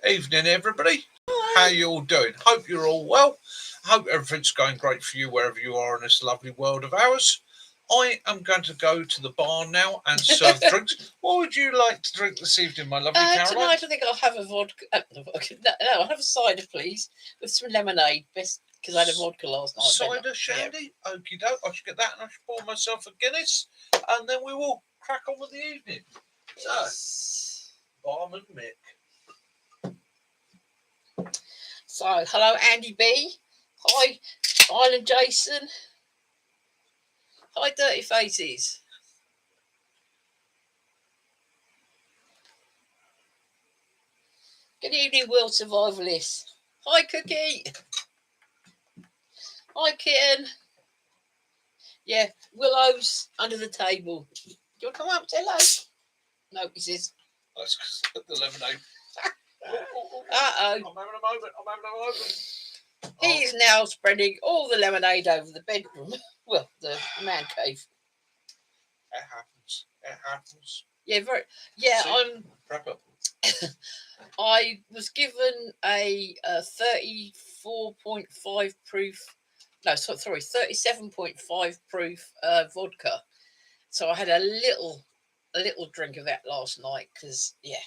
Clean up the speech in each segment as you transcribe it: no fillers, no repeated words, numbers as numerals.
Evening, everybody. Hi. How you all doing? Hope you're all well. Hope everything's going great for you wherever you are in this lovely world of ours. I am going to go to the bar now and serve drinks. What would you like to drink this evening, my lovely Caroline? Tonight I think I'll have a vodka. No, I'll have a cider, please, with some lemonade. Best because I had a vodka last night. Cider shandy? Yeah. Okie doke. I should get that and I should pour myself a Guinness and then we will crack on with the evening. So, Barman Mick. So, hello, Andy B. Hi, Island Jason. Hi, Dirty Faces. Good evening, World Survivalist. Hi, Cookie. Hi, Kitten. Yeah, Willow's under the table. Do you want to come up, hello? No, he says. Let's put the lemonade. Uh-oh. I'm having a moment. He's now spreading all the lemonade over the bedroom. Well, the man cave. It happens. Yeah, very. Yeah, See, prep up. I was given a 34.5 proof. No, sorry, 37.5 proof vodka. So I had a little drink of that last night because yeah.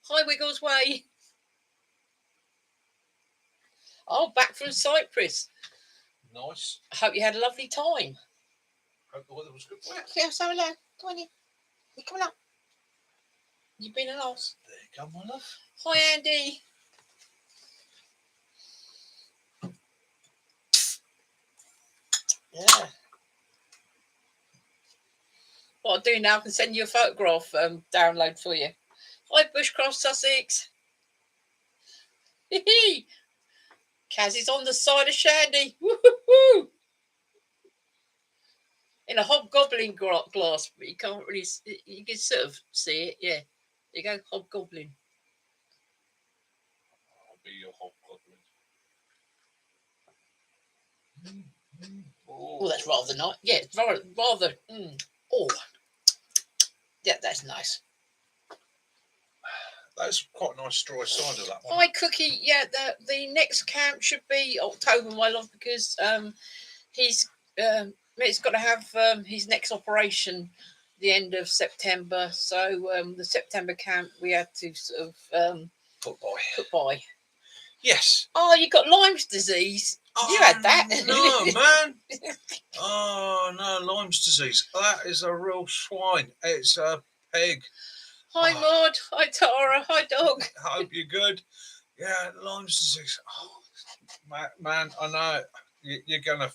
Hi, Wiggles Way. Oh, back from Cyprus. Nice. I hope you had a lovely time. Hope the weather was good for you. Yeah, so hello. Come on in. You coming up? You've been a loss. There you go, my love. Hi, Andy. Yeah. What I'll do now, I can send you a photograph download for you. Hi, Bushcroft, Sussex. Kaz is on the side of Shandy. Woo-hoo-hoo. In a hobgoblin glass, but you can't really see, you can sort of see it. Yeah. There you go, hobgoblin. I'll be your hobgoblin. Oh, that's rather nice. Yeah, it's rather. Oh, yeah, that's nice. That's quite a nice straw cider, that one. Hi, Cookie. Yeah, the next camp should be October, my love, because he's got to have his next operation the end of September. So the September camp we had to sort of put by. Yes. Oh, you got Lyme's disease. You had that. No, man. Oh, no, Lyme's disease. That is a real swine. It's a pig. Hi, Maud. Hi, Tara. Hi, dog. I hope you're good. Yeah, Lyme's disease. Oh, man, I know. You're going to...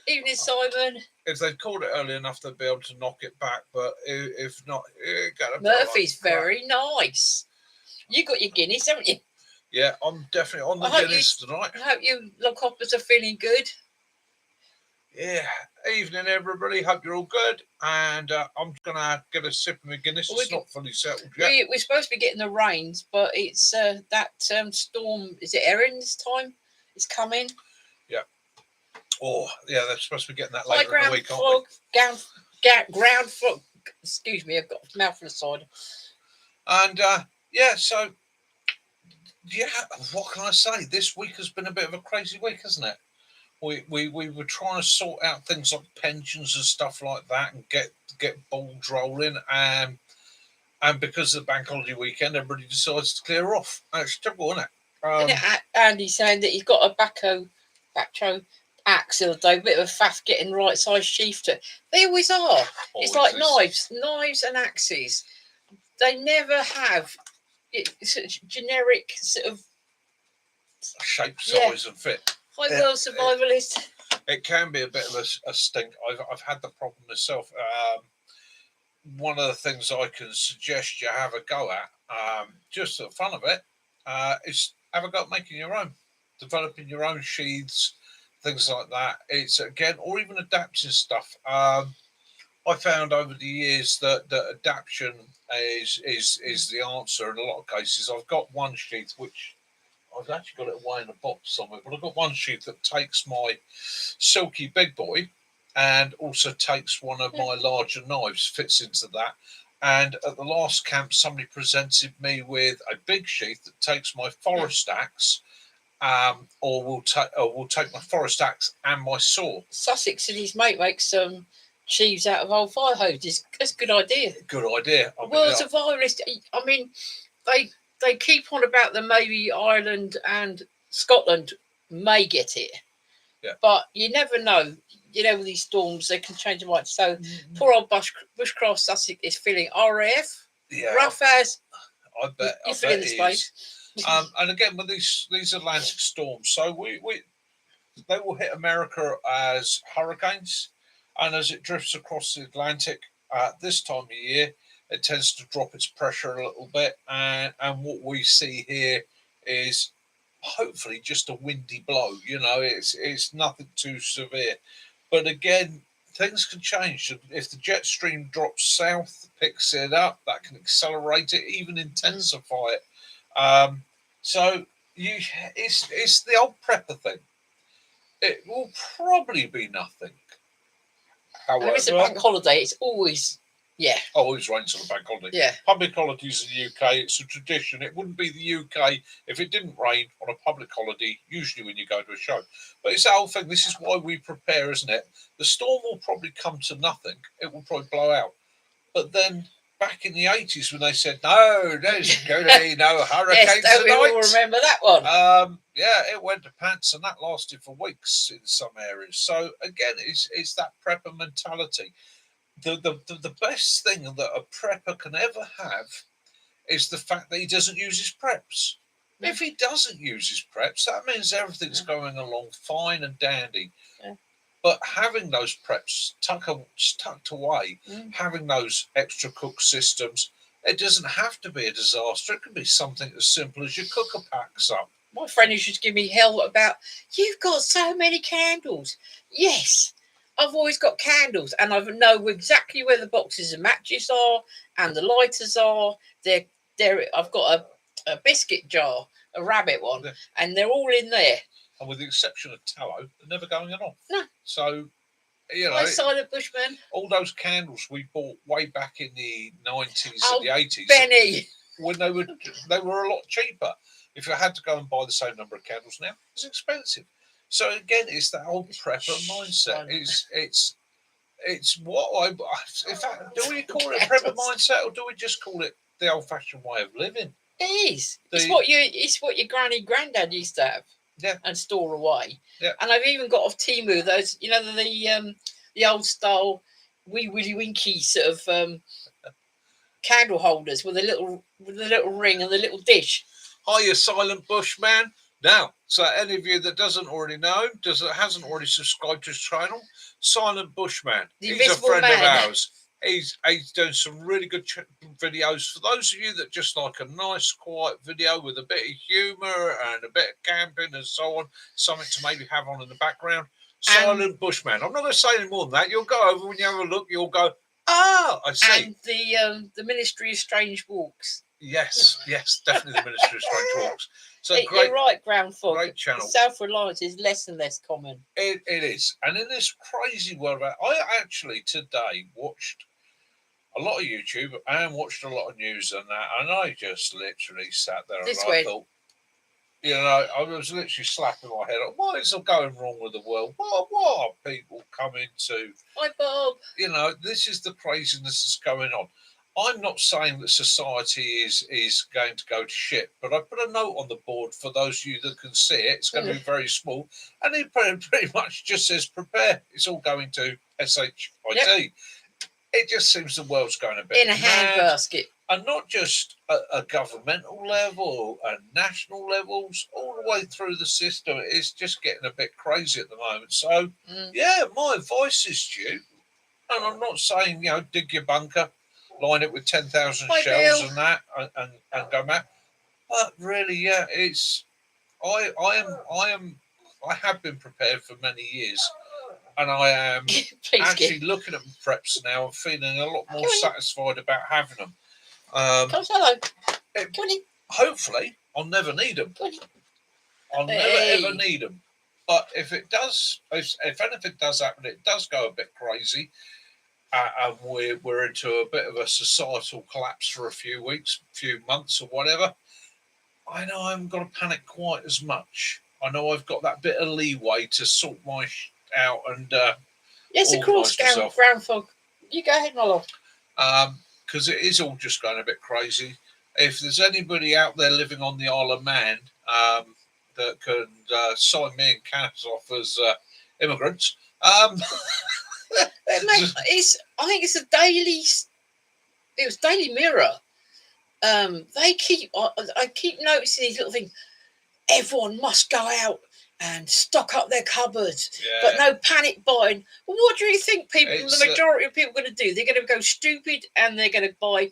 Evening, Simon. If they'd caught it early enough, they'd be able to knock it back. But if not, you're going to... Murphy's very nice. You got your Guinness, haven't you? Yeah, I'm definitely on the Guinness tonight. I hope you lockhoppers are feeling good. Yeah. Evening, everybody. Hope you're all good. And I'm going to get a sip of my Guinness. It's not fully settled yet. We're supposed to be getting the rains, but it's that storm. Is it Erin this time? It's coming. Yeah. Oh, yeah, they're supposed to be getting that later in the week, aren't they? Ground fog. Excuse me, I've got a mouthful of cider. And, yeah, so... Yeah, what can I say? This week has been a bit of a crazy week, hasn't it? We were trying to sort out things like pensions and stuff like that and get balls rolling, and because of the bank holiday weekend, everybody decides to clear off. It's typical, isn't it? Andy's saying that he's got a backhoe axe the other day, a bit of a faff getting right size sheath to it. They always are. It's like knives and axes. They never have. It's a generic sort of shape, size, and fit. Hi, World Survivalist. It can be a bit of a stink. I've had the problem myself. One of the things I can suggest you have a go at, just for the fun of it, is have a go at making your own, developing your own sheaths, things like that. It's again, or even adapting stuff. I found over the years that adaptation is the answer in a lot of cases. I've got one sheath which I've actually got it away in a box somewhere, but I've got one sheath that takes my silky big boy and also takes one of my larger knives, fits into that, And at the last camp, somebody presented me with a big sheath that takes my forest axe, or will take my forest axe and my saw. Sussex and his mate makes some sheaves out of old fire hoses. That's a good idea. Good idea. World's a virus. I mean, they keep on about them. Maybe Ireland and Scotland may get it, but you never know. With these storms, they can change their mind. So poor old Bushcraft Sussex is feeling RAF. Yeah, rough as. I bet. You fill in the space. And again, with these Atlantic storms, so they will hit America as hurricanes, and as it drifts across the Atlantic this time of year, it tends to drop its pressure a little bit, and what we see here is hopefully just a windy blow. It's nothing too severe, but again, things can change. If the jet stream drops south, picks it up, that can accelerate it, even intensify it. So it's the old prepper thing. It will probably be nothing. However, if it's a bank holiday, it's always always rains on a bank holiday. Yeah, public holidays in the UK, it's a tradition. It wouldn't be the UK if it didn't rain on a public holiday. Usually, when you go to a show, but it's our thing. This is why we prepare, isn't it? The storm will probably come to nothing. It will probably blow out, but then. Back in the 80s, when they said no, there's going to be no hurricanes yes, tonight. We all remember that one. It went to pants, and that lasted for weeks in some areas. So again, it's that prepper mentality. The best thing that a prepper can ever have is the fact that he doesn't use his preps. Yeah. If he doesn't use his preps, that means everything's going along fine and dandy. Yeah. But having those preps tucked away, having those extra cook systems, it doesn't have to be a disaster. It can be something as simple as your cooker packs up. My friend used to give me hell about, you've got so many candles. Yes, I've always got candles, and I know exactly where the boxes of matches are and the lighters are. I've got a biscuit jar, a rabbit one, and they're all in there. And with the exception of tallow, they're never going off. No. So, Silent Bushman. All those candles we bought way back in the 90s and the 80s. Benny. When they were a lot cheaper. If you had to go and buy the same number of candles now, it's expensive. So again, it's that old prepper mindset. It's what in fact, do we call it a prepper mindset, or do we just call it the old-fashioned way of living? It is. It's what your granny granddad used to have. Yeah. And store away. Yeah. And I've even got off Temu those, the old style wee Willy Winky sort of candle holders with a little ring and the little dish. Hiya, Silent Bushman. Now, so any of you that doesn't already know, hasn't already subscribed to his channel, Silent Bushman. He's a friend of ours. He's doing some really good videos. For those of you that just like a nice, quiet video with a bit of humour and a bit of camping and so on, something to maybe have on in the background, Silent Bushman. I'm not going to say any more than that. You'll go over when you have a look. You'll go, I see. And the Ministry of Strange Walks. Yes, definitely the Ministry of Strange Walks. So you're right, Ground Fog. Great channel. Self-reliance is less and less common. It is. And in this crazy world, I actually today watched a lot of YouTube and watched a lot of news and that, and I just literally sat there and I thought, I was literally slapping my head up. What is going wrong with the world? What are people coming to? Hi, Bob. This is the craziness that's going on. I'm not saying that society is going to go to shit, but I put a note on the board for those of you that can see it. It's going to be very small, and it pretty much just says prepare. It's all going to SHIT. Yep. It just seems the world's going a bit in a handbasket, and not just a governmental level and national levels, all the way through the system. It's just getting a bit crazy at the moment. So, my advice is to you, and I'm not saying dig your bunker, line it with 10,000 shells and that, and go mad. But really, it's I have been prepared for many years. And I am actually looking at preps now and feeling a lot more satisfied about having them. Hopefully, I'll never need them. I'll never ever need them. But if anything does happen, it does go a bit crazy. and we're into a bit of a societal collapse for a few weeks, few months, or whatever. I know I haven't got to panic quite as much. I know I've got that bit of leeway to sort my out and yes, of course, groundhog. You go ahead, my love. Because it is all just going a bit crazy. If there's anybody out there living on the Isle of Man that can sign me and Kaz off as immigrants, Mate, I think it's a daily. It was Daily Mirror. I keep noticing these little things. Everyone must go out and stock up their cupboards, but no panic buying. Well, what do you think the majority of people are going to do? They're going to go stupid and they're going to buy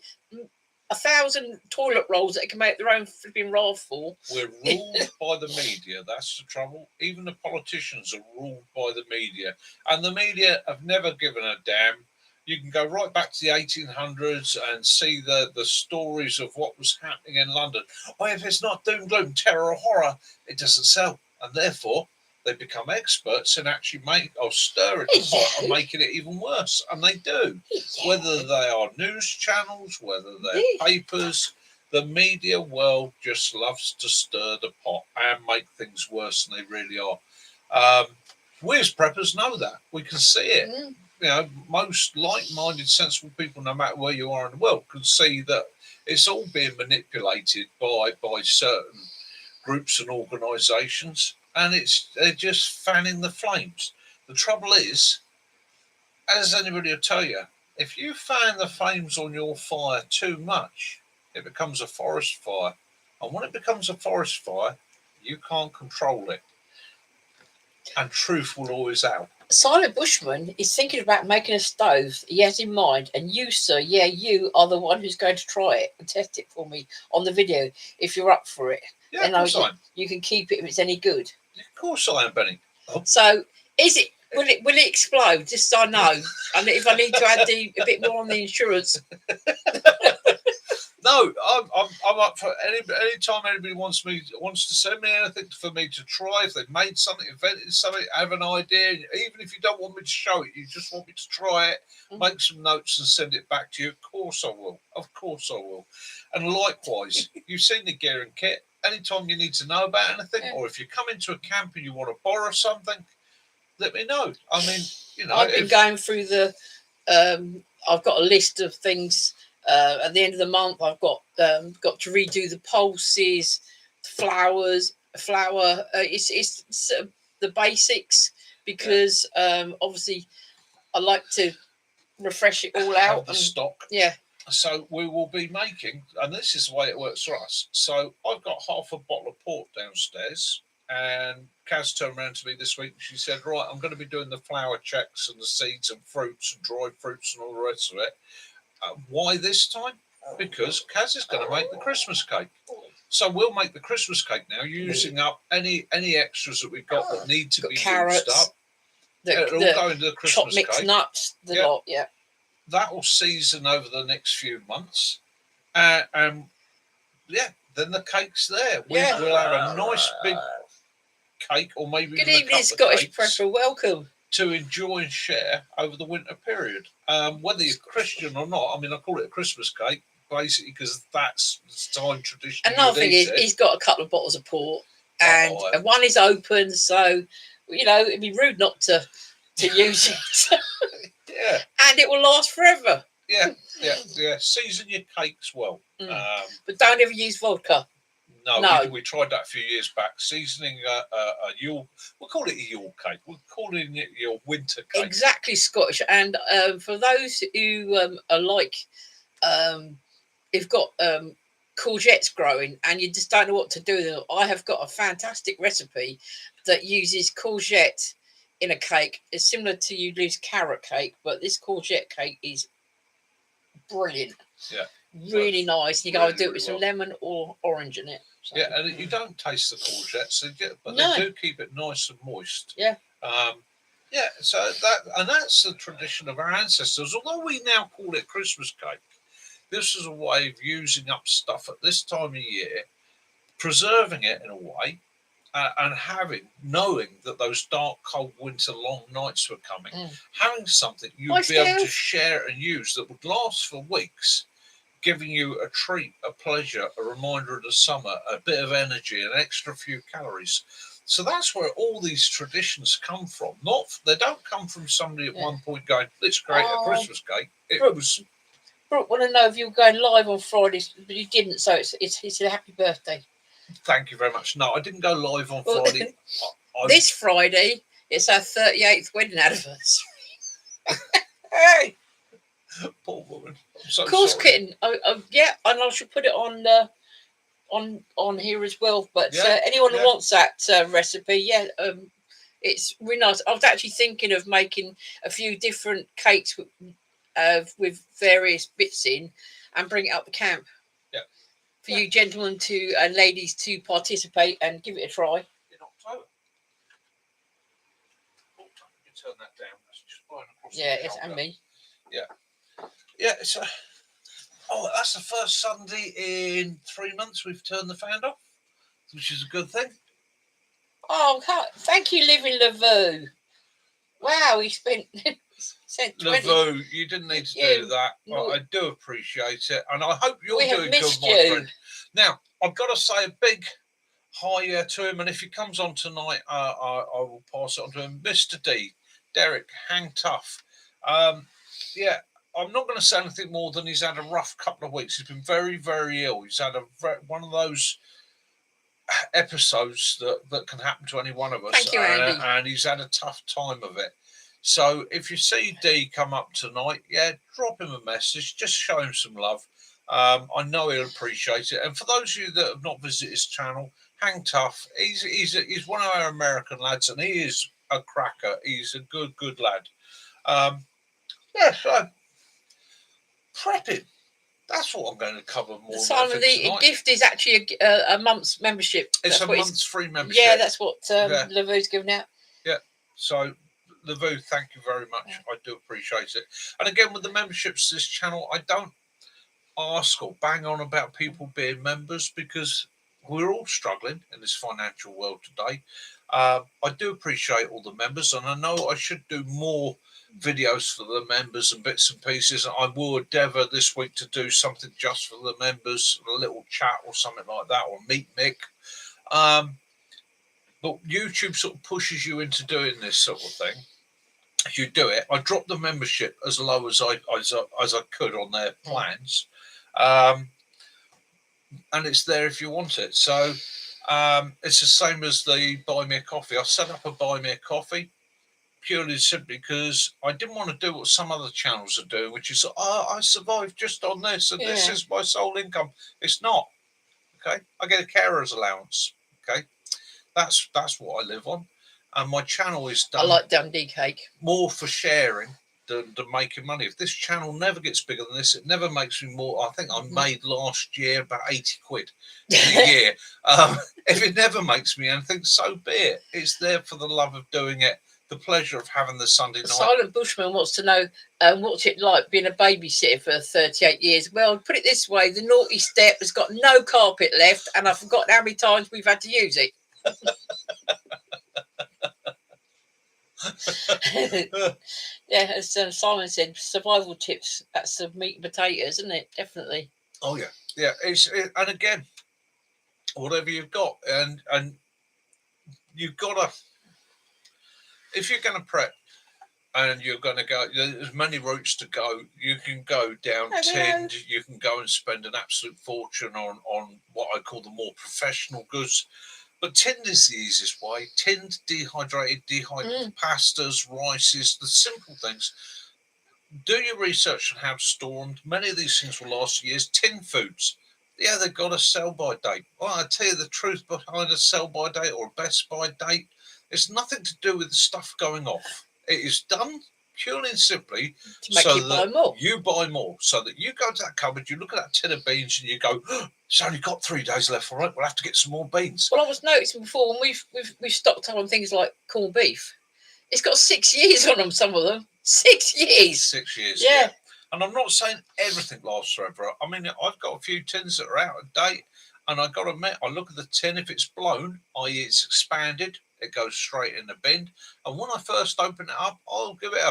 1,000 toilet rolls that they can make their own flipping roll for. We're ruled by the media. That's the trouble. Even the politicians are ruled by the media, and the media have never given a damn. You can go right back to the 1800s and see the stories of what was happening in London. Oh, if it's not doom, gloom, terror, or horror, it doesn't sell. And therefore, they become experts in actually stirring the pot and making it even worse. And they do. Whether they are news channels, whether they're papers, the media world just loves to stir the pot and make things worse than they really are. We as preppers know that. We can see it. You know, most like-minded, sensible people, no matter where you are in the world, can see that it's all being manipulated by certain groups and organisations, and they're just fanning the flames. The trouble is, as anybody will tell you, if you fan the flames on your fire too much, it becomes a forest fire, and when it becomes a forest fire, you can't control it, and truth will always out. Silent Bushman is thinking about making a stove he has in mind, and you, sir, you are the one who's going to try it and test it for me on the video if you're up for it. Yeah, of course I am. You can keep it if it's any good. Of course I am, Benny. Oh. So, will it explode? Just so I know, and if I need to add a bit more on the insurance. No, I'm up for any time anybody wants to send me anything for me to try. If they've made something, invented something, have an idea, even if you don't want me to show it, you just want me to try it, make some notes and send it back to you. Of course I will. Of course I will. And likewise, you've seen the gear and kit. Anytime you need to know about anything, or if you come into a camp and you want to borrow something, let me know. I mean, you know, I've been going through I've got a list of things. At the end of the month, I've got to redo the pulses, flour. It's the basics because obviously I like to refresh it all out. The stock. Yeah. So we will be making, and this is the way it works for us. So I've got half a bottle of port downstairs, and Kaz turned around to me this week and she said, right, I'm going to be doing the flour checks and the seeds and fruits and dried fruits and all the rest of it. Why this time? Because Kaz is going to make the Christmas cake. So we'll make the Christmas cake now using up any extras that we've got that need to be carrots, used up. It'll all go into the Christmas mixed cake. Nuts, lot, yeah. That will season over the next few months. Then the cake's there. We'll have a nice big cake, or maybe good evening, Scottish prepper. Welcome. To enjoy and share over the winter period. Whether you're Christian or not, I mean, I call it a Christmas cake, basically, because that's the time tradition. Another thing is, he's got a couple of bottles of port, and one is open, so, you know, it'd be rude not to use it. Yeah. And it will last forever. Yeah. Season your cakes well. But don't ever use vodka. No. We tried that a few years back. Seasoning a Yule, we'll call it a Yule cake. We'll call it your winter cake. Exactly, Scottish. And for those who are like, who've got courgettes growing and you just don't know what to do with them, I have got a fantastic recipe that uses courgette in a cake. It's similar to you use carrot cake, but this courgette cake is brilliant. Yeah. Really nice. You gotta do it with some lemon or orange in it. So. Yeah, and you don't taste the courgettes, but they do keep it nice and moist. Yeah. So that's the tradition of our ancestors. Although we now call it Christmas cake, this is a way of using up stuff at this time of year, preserving it in a way, and knowing that those dark, cold winter long nights were coming, having something you'd be able to share and use that would last for weeks, giving you a treat, a pleasure, a reminder of the summer, a bit of energy, an extra few calories. So that's where all these traditions come from. They don't come from somebody at one point going, let's create a Christmas cake. Brooke, want to know if you were going live on Fridays, but you didn't, so it's a happy birthday. Thank you very much. No, I didn't go live on Friday. This Friday, it's our 38th wedding anniversary. Hey! Poor woman. I'm so of course, sorry. kitten. Yeah, and I should put it on here as well. But anyone who wants that recipe, it's really nice. I was actually thinking of making a few different cakes with various bits in, and bring it up the camp. For you gentlemen and ladies to participate and give it a try. In October. Oh, you turn that down. That's just blowing across it's and me. Yeah, it's that's the first Sunday in 3 months we've turned the fan off, which is a good thing. Oh, thank you, Living Lavu. Wow, he spent 20. Lavu, you didn't need to do that. I do appreciate it, and I hope you're doing good, my friend. Now, I've got to say a big hi to him, and if he comes on tonight, I will pass it on to him. Mr. D, Derek, hang tough. I'm not going to say anything more than he's had a rough couple of weeks. He's been very, very ill. He's had one of those episodes that can happen to any one of us. Thank you, Andy. And he's had a tough time of it. So if you see D come up tonight, drop him a message. Just show him some love. I know he'll appreciate it. And for those of you that have not visited his channel, hang tough. He's one of our American lads, and he is a cracker. He's a good lad. So prepping. That's what I'm going to cover more. Simon, the gift is actually a month's membership. It's a month's free membership. Yeah, that's what Lavu's giving out. Yeah. So, Lavu, thank you very much. I do appreciate it. And again, with the memberships to this channel, I don't ask or bang on about people being members because we're all struggling in this financial world today. I do appreciate all the members, and I know I should do more videos for the members and bits and pieces. I will endeavour this week to do something just for the members, a little chat or something like that, or meet Mick. But YouTube sort of pushes you into doing this sort of thing. If you do it, I dropped the membership as low as I could on their plans, and it's there if you want it. So it's the same as the Buy Me a Coffee. I set up a Buy Me a Coffee purely simply because I didn't want to do what some other channels are doing, which is, I survived just on this, and this is my sole income. It's not. Okay, I get a carer's allowance. Okay, that's what I live on, and my channel is done. I like Dundee cake more for sharing than making money. If this channel never gets bigger than this, it never makes me more. I think I made last year about 80 quid in a year. If it never makes me anything, so be it. It's there for the love of doing it. The pleasure of having the Sunday night. Silent Bushman wants to know what's it like being a babysitter for 38 years. Well, put it this way, the naughty step has got no carpet left, and I've forgotten how many times we've had to use it. As Simon said, survival tips. That's the meat and potatoes, isn't it? Definitely. Oh yeah. And again, whatever you've got, and you've got to. If you're going to prep and you're going to go, there's many routes to go. You can go down tinned. You can go and spend an absolute fortune on what I call the more professional goods. But tinned is the easiest way. Tinned, dehydrated pastas, rices, the simple things. Do your research on how to store them. Many of these things will last years. Tinned foods. Yeah, they've got a sell-by date. Well, I tell you the truth behind a sell-by date or a best-by date. It's nothing to do with the stuff going off. It is done purely and simply to make you buy more. You buy more, so that you go to that cupboard, you look at that tin of beans, and you go, oh, "It's only got 3 days left. All right, we'll have to get some more beans." Well, I was noticing before when we've stocked up on things like corned beef. It's got 6 years on them. Some of them 6 years. 6 years. Yeah. And I'm not saying everything lasts forever. I mean, I've got a few tins that are out of date. And I got to admit, I look at the tin. If it's blown, i.e., it's expanded, it goes straight in the bin. And when I first open it up, I'll give it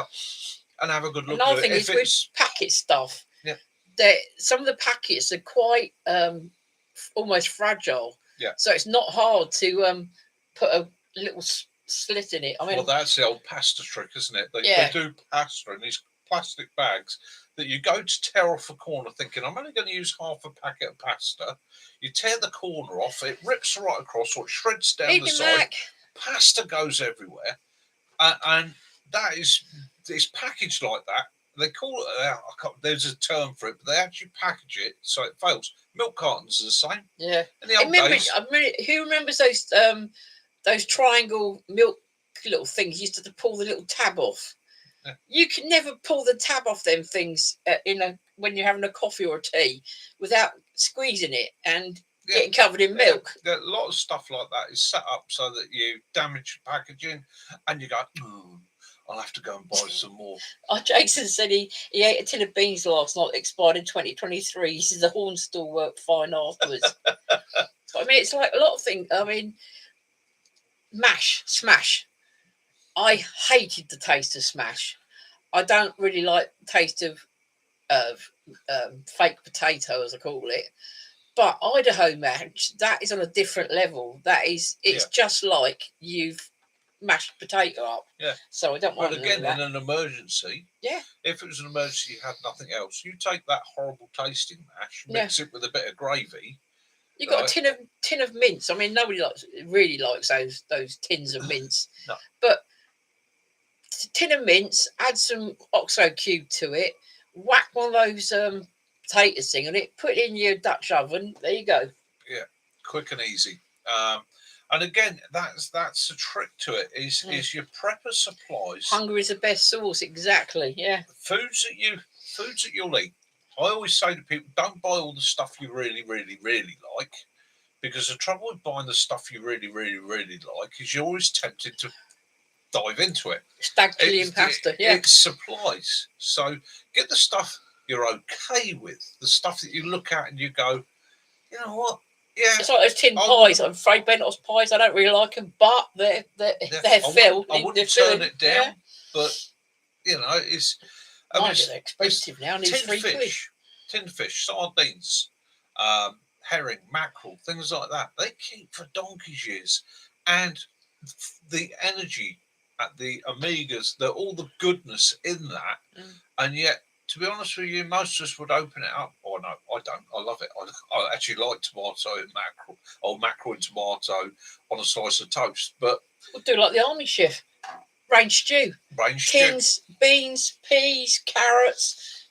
and have a good look Another at thing it. is with packet stuff. Yeah. Some of the packets are quite almost fragile. Yeah. So it's not hard to put a little slit in it. I mean, well, that's the old pasta trick, isn't it? They do pasta in these plastic bags that you go to tear off a corner thinking, I'm only going to use half a packet of pasta. You tear the corner off, it rips right across, or it shreds down the side. Pasta goes everywhere. And that it's packaged like that. They call it, there's a term for it, but they actually package it so it fails. Milk cartons are the same. Yeah. In the old days. Who remembers those triangle milk little things you used to pull the little tab off? Yeah. You can never pull the tab off them things when you're having a coffee or a tea without squeezing it and getting covered in milk. A lot of stuff like that is set up so that you damage packaging and you go, I'll have to go and buy some more. Jason said he ate a tin of beans last night, expired in 2023. He says the horn still worked fine afterwards. I mean, it's like a lot of things. I mean, smash. I hated the taste of smash. I don't really like the taste of fake potato, as I call it. But Idaho mash, that is on a different level. It's just like you've mashed potato up. Yeah. So I don't want to. But again, in an emergency, if it was an emergency, you had nothing else. You take that horrible tasting mash, mix it with a bit of gravy. You got a tin of mince. I mean, nobody really likes those tins of mince. No. But tin of mince, add some oxo cube to it, whack one of those potatoes thing on it, put it in your Dutch oven. There you go. Yeah, quick and easy. And again, that's a trick to it. Is your prepper supplies. Hunger is the best sauce. Exactly. Yeah. Foods that you'll eat. I always say to people, don't buy all the stuff you really, really, really like, because the trouble with buying the stuff you really, really, really like is you're always tempted to dive into it. Stag chili and pasta. It's supplies. So get the stuff you're okay with, the stuff that you look at and you go, you know what? Yeah, it's like those tin pies. I'm afraid Bentos pies. I don't really like them, but they're filled. I wouldn't turn it down, but you know, they're expensive now. Tinned fish, sardines, herring, mackerel, things like that. They keep for donkey's years, and the energy at the omegas, all the goodness in that, and yet. To be honest with you, most of us would open it up. Oh, no, I don't. I love it. I actually like tomato and mackerel, or mackerel and tomato on a slice of toast. But we'll do like the army chef. Range stew. Tins, beans, peas, carrots,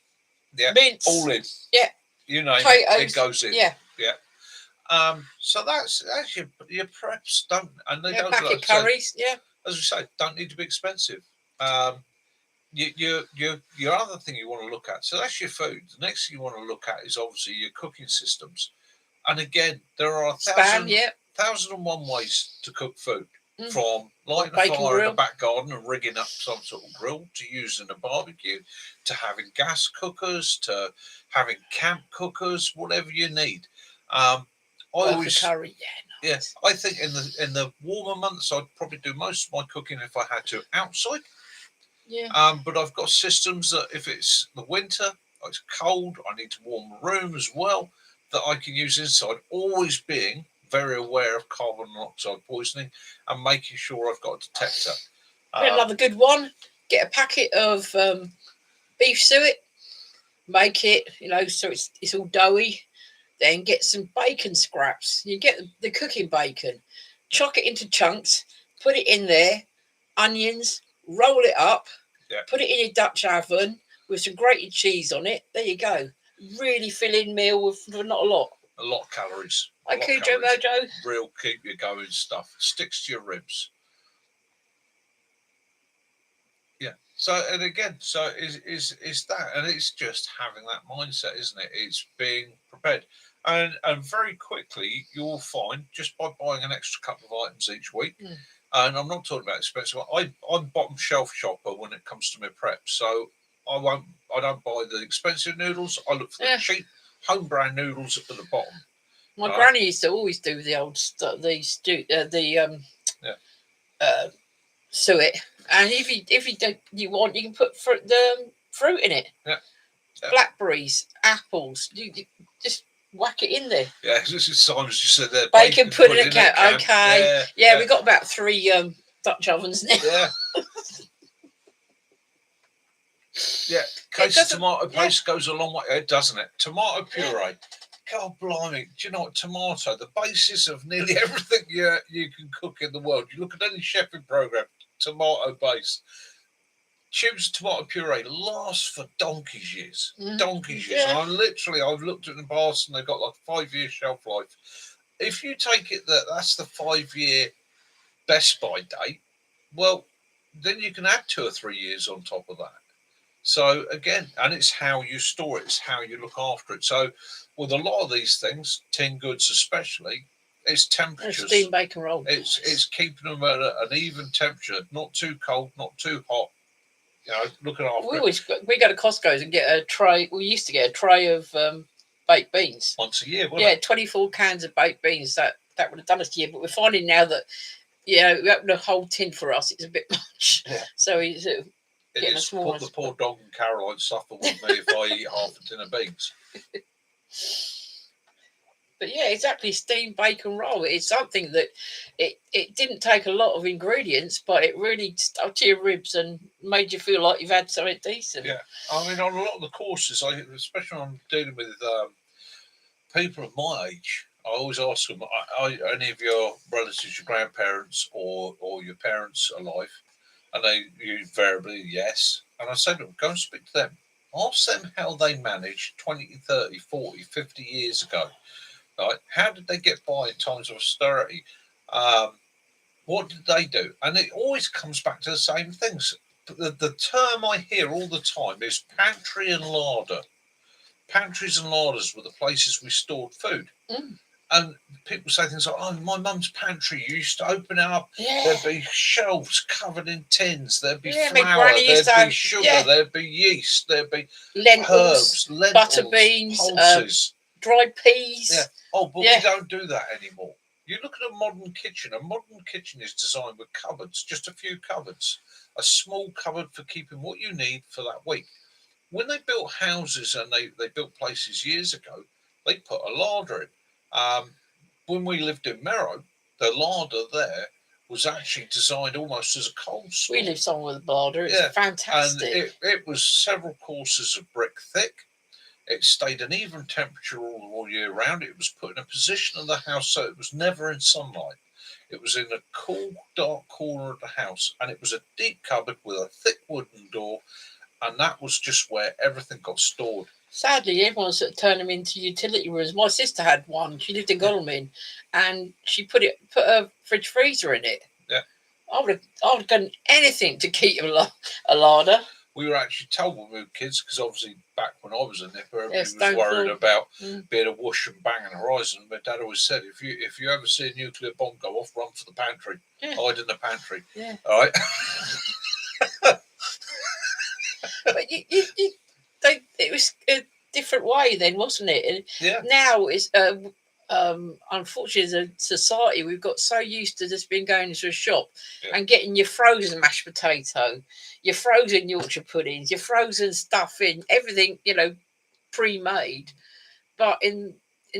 mince. All in. Yeah. You know, it goes in. Yeah. Yeah. So that's your preps don't, and they don't packet curries. As we say, don't need to be expensive. Your other thing you want to look at, so that's your food. The next thing you want to look at is obviously your cooking systems. And again, there are 1,001 ways to cook food, from lighting a fire in the back garden and rigging up some sort of grill, to using a barbecue, to having gas cookers, to having camp cookers, whatever you need. Curry, nice. I think in the warmer months, I'd probably do most of my cooking if I had to outside. Yeah. But I've got systems that if it's the winter, it's cold, I need to warm the room as well, that I can use inside, always being very aware of carbon monoxide poisoning and making sure I've got a detector. Another good one, get a packet of beef suet, make it, so it's all doughy, then get some bacon scraps. You get the cooking bacon, chuck it into chunks, put it in there, onions, roll it up, put it in your Dutch oven with some grated cheese on it. There you go. Really filling meal with not a lot. A lot of calories. Cujo Mojo. Real keep you going stuff. Sticks to your ribs. Yeah. So and again, so is that, and it's just having that mindset, isn't it? It's being prepared. And very quickly you'll find, just by buying an extra couple of items each week. And I'm not talking about expensive. I'm bottom shelf shopper when it comes to my prep. So I don't buy the expensive noodles. I look for the cheap home brand noodles at the bottom. My granny used to always do the old stuff, suet, and if you want, you can put fruit in it. Yeah. Blackberries, apples. You just whack it in there. Yeah, this is Simon's just said there. Bacon pudding in a can. Okay. Yeah, we got about 3 Dutch ovens now. Yeah. Yeah, case of tomato paste goes a long way, doesn't it? Tomato puree. God blimey, do you know what? Tomato, the basis of nearly everything you can cook in the world. You look at any chefing program, tomato based. Tubes of tomato puree lasts for donkey's years. Donkey's years. And I've looked at the past and they've got like 5-year shelf life. If you take it that's the 5-year best by date, well, then you can add 2 or 3 years on top of that. So again, and it's how you store it, it's how you look after it. So with a lot of these things, tin goods especially, it's temperatures. Steam bacon roll. It's keeping them at an even temperature, not too cold, not too hot. You know, looking after we go to Costco's and get a tray. We used to get a tray of baked beans once a year. Wouldn't it? 24 cans of baked beans. That would have done us a year. But we're finding now that we open a whole tin for us. It's a bit much. Yeah. So he's getting a small. The poor dog and Caroline suffer with me if I eat half a tin of beans. But yeah, exactly. Steamed bacon roll. It's something that it didn't take a lot of ingredients, but it really stuck to your ribs and made you feel like you've had something decent. Yeah, I mean, on a lot of the courses, especially when I'm dealing with people of my age, I always ask them, are any of your relatives, your grandparents, or your parents alive? And they invariably yes. And I say to them, go and speak to them. Ask them how they managed 20, 30, 40, 50 years ago. Right? How did they get by in times of austerity? What did they do? And it always comes back to the same things. The term I hear all the time is pantry and larder. Pantries and larders were the places we stored food. And people say things like, oh, my mum's pantry, you used to open it up, there'd be shelves covered in tins, there'd be flour, there'd be sugar, there'd be yeast, there'd be lentils, butter beans, pulses, dried peas. Yeah. Oh, but we don't do that anymore. You look at a modern kitchen is designed with cupboards, just a few cupboards, a small cupboard for keeping what you need for that week. When they built houses and they built places years ago, they put a larder in. When we lived in Merrow, the larder there was actually designed almost as a cold store. We lived somewhere with a larder. It's fantastic. And it was several courses of brick thick. It stayed an even temperature all year round. It was put in a position of the house so it was never in sunlight. It was in a cool, dark corner of the house, and it was a deep cupboard with a thick wooden door, and that was just where everything got stored. Sadly, everyone's sort of turned them into utility rooms. My sister had one. She lived in Godalming, and she put a fridge freezer in it. Yeah, I would have done anything to keep a larder. We were actually told when we were kids, because obviously back when I was a nipper, everybody was worried about being a whoosh and bang on the horizon. My dad always said, if you ever see a nuclear bomb go off, run for the pantry. Hide in the pantry. Yeah. All right. But it was a different way then, wasn't it? Yeah. Now it's unfortunately, as a society, we've got so used to just being going into a shop and getting your frozen mashed potato, your frozen Yorkshire puddings, your frozen stuffing, everything, pre-made. But in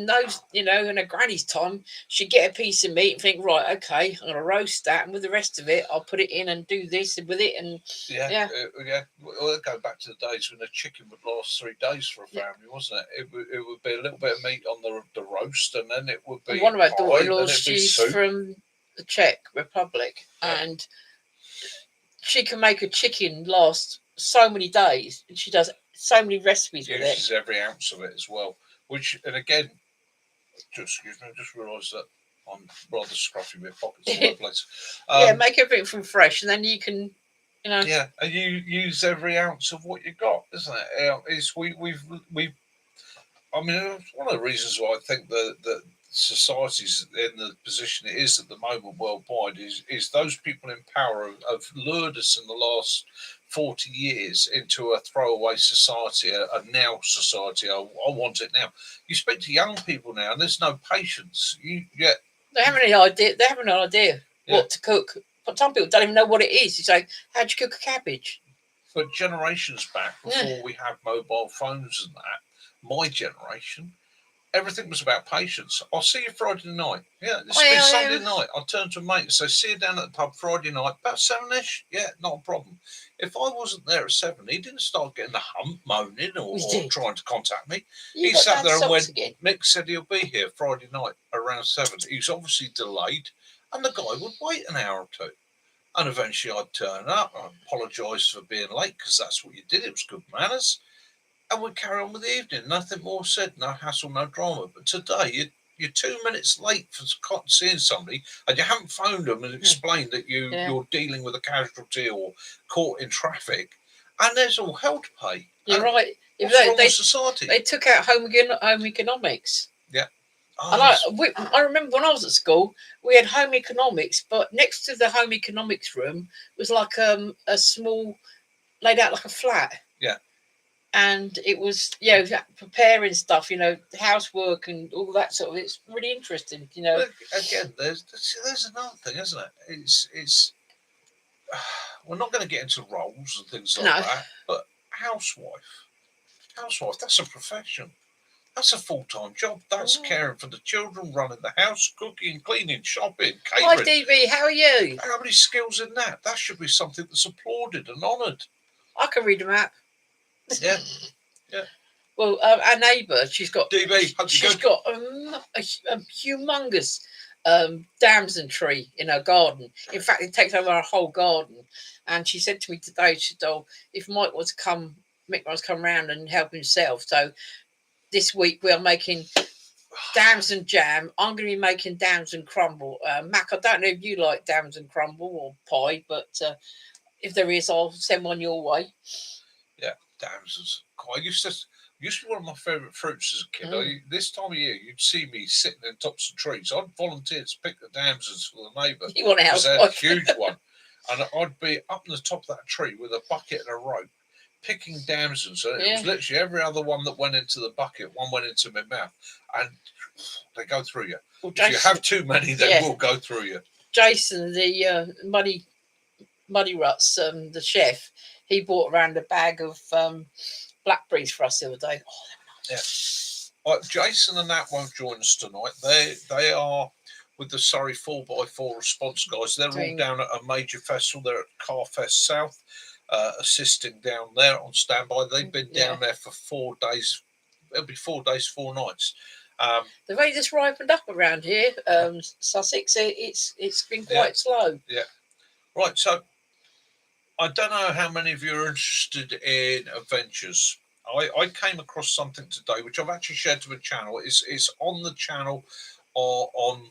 those, in a granny's time, she'd get a piece of meat and think, right, okay, I'm gonna roast that, and with the rest of it, I'll put it in and do this with it, and Well, go back to the days when the chicken would last 3 days for a family, wasn't it? It would be a little bit of meat on the roast, and then it would be. One of our daughter-in-laws, she's from the Czech Republic, and she can make a chicken last so many days, and she does so many recipes with it. Uses every ounce of it as well. And again, just realised that I'm rather scruffy with pockets all over the place. Make everything from fresh, and then you can, Yeah, and you use every ounce of what you got, isn't it? I mean, it's one of the reasons why I think that society's in the position it is at the moment worldwide is those people in power have lured us in the last 40 years into a throwaway society, a now society. I want it now. You speak to young people now, and there's no patience. They haven't any idea. They haven't an idea what to cook. But some people don't even know what it is. You say, "How'd you cook a cabbage?" But generations back, before we had mobile phones and that, my generation, everything was about patience. I'll see you Friday night. Yeah, this will be Sunday night. I'll turn to a mate and say, see you down at the pub Friday night, about 7ish. Yeah, not a problem. If I wasn't there at 7, he didn't start getting the hump, moaning or trying to contact me. He sat there and went, Mick said he'll be here Friday night around 7. He's obviously delayed, and the guy would wait an hour or two. And eventually I'd turn up, I'd apologise for being late, because that's what you did. It was good manners. And we'd carry on with the evening. Nothing more said, no hassle, no drama. But today, you're 2 minutes late for seeing somebody, and you haven't phoned them and explained that you're dealing with a casualty or caught in traffic, and there's all hell to pay. You're right. What's wrong with society? They took out home economics. Yeah. And I remember when I was at school, we had home economics, but next to the home economics room was like a small, laid out like a flat. Yeah. And it was, preparing stuff, housework and all that sort of. It's really interesting, But again, there's another thing, isn't it? It's we're not going to get into roles and things like that, but housewife, that's a profession. That's a full-time job. That's caring for the children, running the house, cooking, cleaning, shopping, catering. Hi, DB. How are you? How many skills in that? That should be something that's applauded and honoured. I can read them out. Yeah. Well, our neighbour, she's got DB. She's got a humongous damson tree in her garden. In fact, it takes over her whole garden. And she said to me today, she said, "Oh, if Mick wants to come round and help himself." So this week we are making damson jam. I'm going to be making damson crumble. Mac, I don't know if you like damson crumble or pie, but if there is, I'll send one your way. Yeah, damsons. I used to be one of my favourite fruits as a kid. This time of year, you'd see me sitting in tops of trees. I'd volunteer to pick the damsons for the neighbour. You want a house? A huge one. And I'd be up in the top of that tree with a bucket and a rope, picking damsons. So it was literally every other one that went into the bucket, one went into my mouth. And they go through you. Well, Jason, if you have too many, they will go through you. Jason, the Muddy Ruts, the chef, he bought around a bag of blackberries for us the other day. Yeah. Jason and Nat won't join us tonight. They are with the Surrey 4x4 response guys. They're all down at a major festival. They're at Carfest South, assisting down there on standby. They've been down there for 4 days. It'll be 4 days, 4 nights. The way this ripened up around here, Sussex, it's been quite slow. Yeah. Right, so I don't know how many of you are interested in adventures. I came across something today which I've actually shared to the channel. It's on the channel or on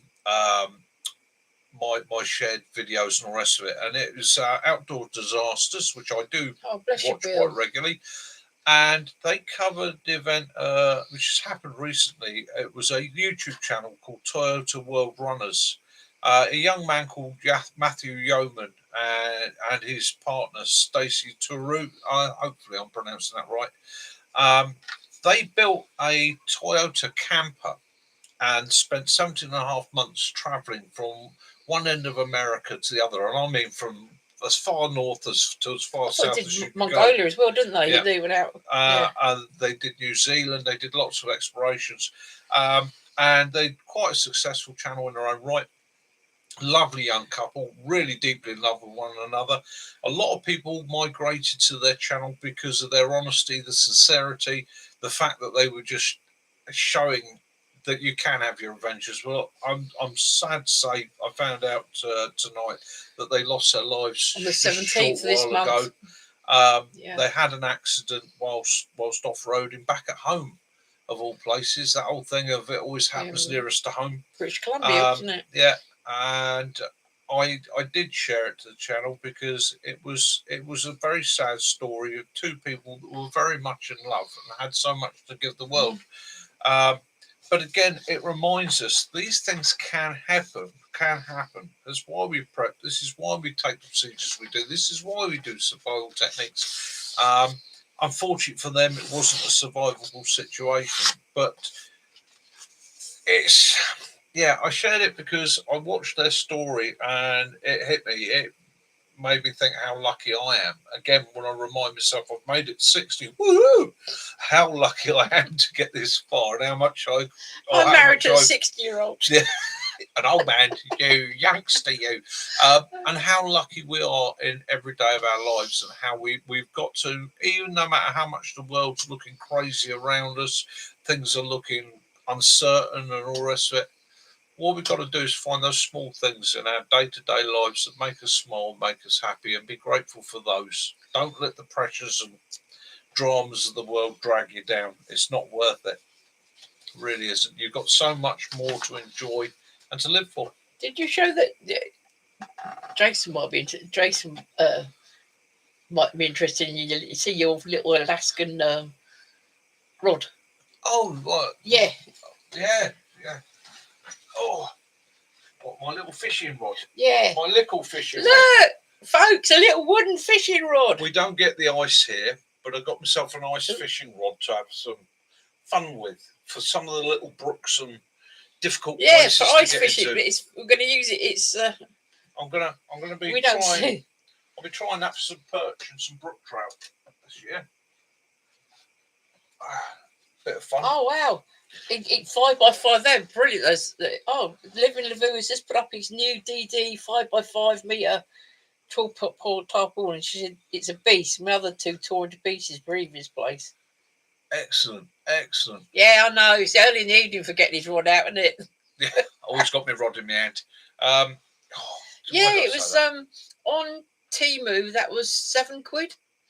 my shared videos and all the rest of it, and it was Outdoor Disasters, which I do watch quite regularly. And they covered the event which has happened recently. It was a YouTube channel called Toyota World Runners. A young man called Matthew Yeoman and his partner Stacey Turu, hopefully I'm pronouncing that right. They built a Toyota camper and spent 17.5 months travelling from one end of America to the other. And I mean from as far north to as far south as you could Mongolia go. As well, didn't they? Yeah. They went out. And they did New Zealand. They did lots of explorations. And they're quite a successful channel in their own right. Lovely young couple, really deeply in love with one another. A lot of people migrated to their channel because of their honesty, the sincerity, the fact that they were just showing that you can have your adventures. Well, I'm sad to say I found out tonight that they lost their lives on the 17th of this month. Ago. They had an accident whilst off-roading back at home, of all places. That whole thing of it always happens nearest to home. British Columbia, isn't it? Yeah. And I did share it to the channel because it was a very sad story of two people that were very much in love and had so much to give the world. But again, it reminds us these things can happen. Can happen. That's why we prep. This is why we take the procedures we do. This is why we do survival techniques. Unfortunately for them, it wasn't a survivable situation. But it's, yeah, I shared it because I watched their story and it hit me. It made me think how lucky I am. Again, when I remind myself I've made it 60, woohoo! How lucky I am to get this far and how much I'm married to a 60-year-old. Yeah, an old man, you youngster, you. And how lucky we are in every day of our lives, and how we've got to, even no matter how much the world's looking crazy around us, things are looking uncertain and all the rest of it. What we've got to do is find those small things in our day-to-day lives that make us smile, make us happy, and be grateful for those. Don't let the pressures and dramas of the world drag you down. It's not worth it. It really isn't. You've got so much more to enjoy and to live for. Did you show that Jason might be might be interested in you see your little Alaskan rod? Oh, what? Yeah. Yeah. Oh, what, my little fishing rod? Yeah. My little fishing rod. Look, folks, a little wooden fishing rod. We don't get the ice here, but I got myself an ice fishing rod to have some fun with for some of the little brooks and difficult places for ice to get fishing. into. But we're going to use it. It's. I'm gonna be we trying. Don't see. I'll be trying that for some perch and some brook trout this year. Bit of fun. Oh wow! It 5x5. They're brilliant. Living Lavu has just put up his new DD 5x5 meter 12-foot tarpaulin, and she said it's a beast. My other two tore to pieces leaving his place. Excellent. Yeah, I know. It's early in the evening for getting his rod out, isn't it? Yeah, always got my rod in my hand. Yeah, it was on Temu. That was £7.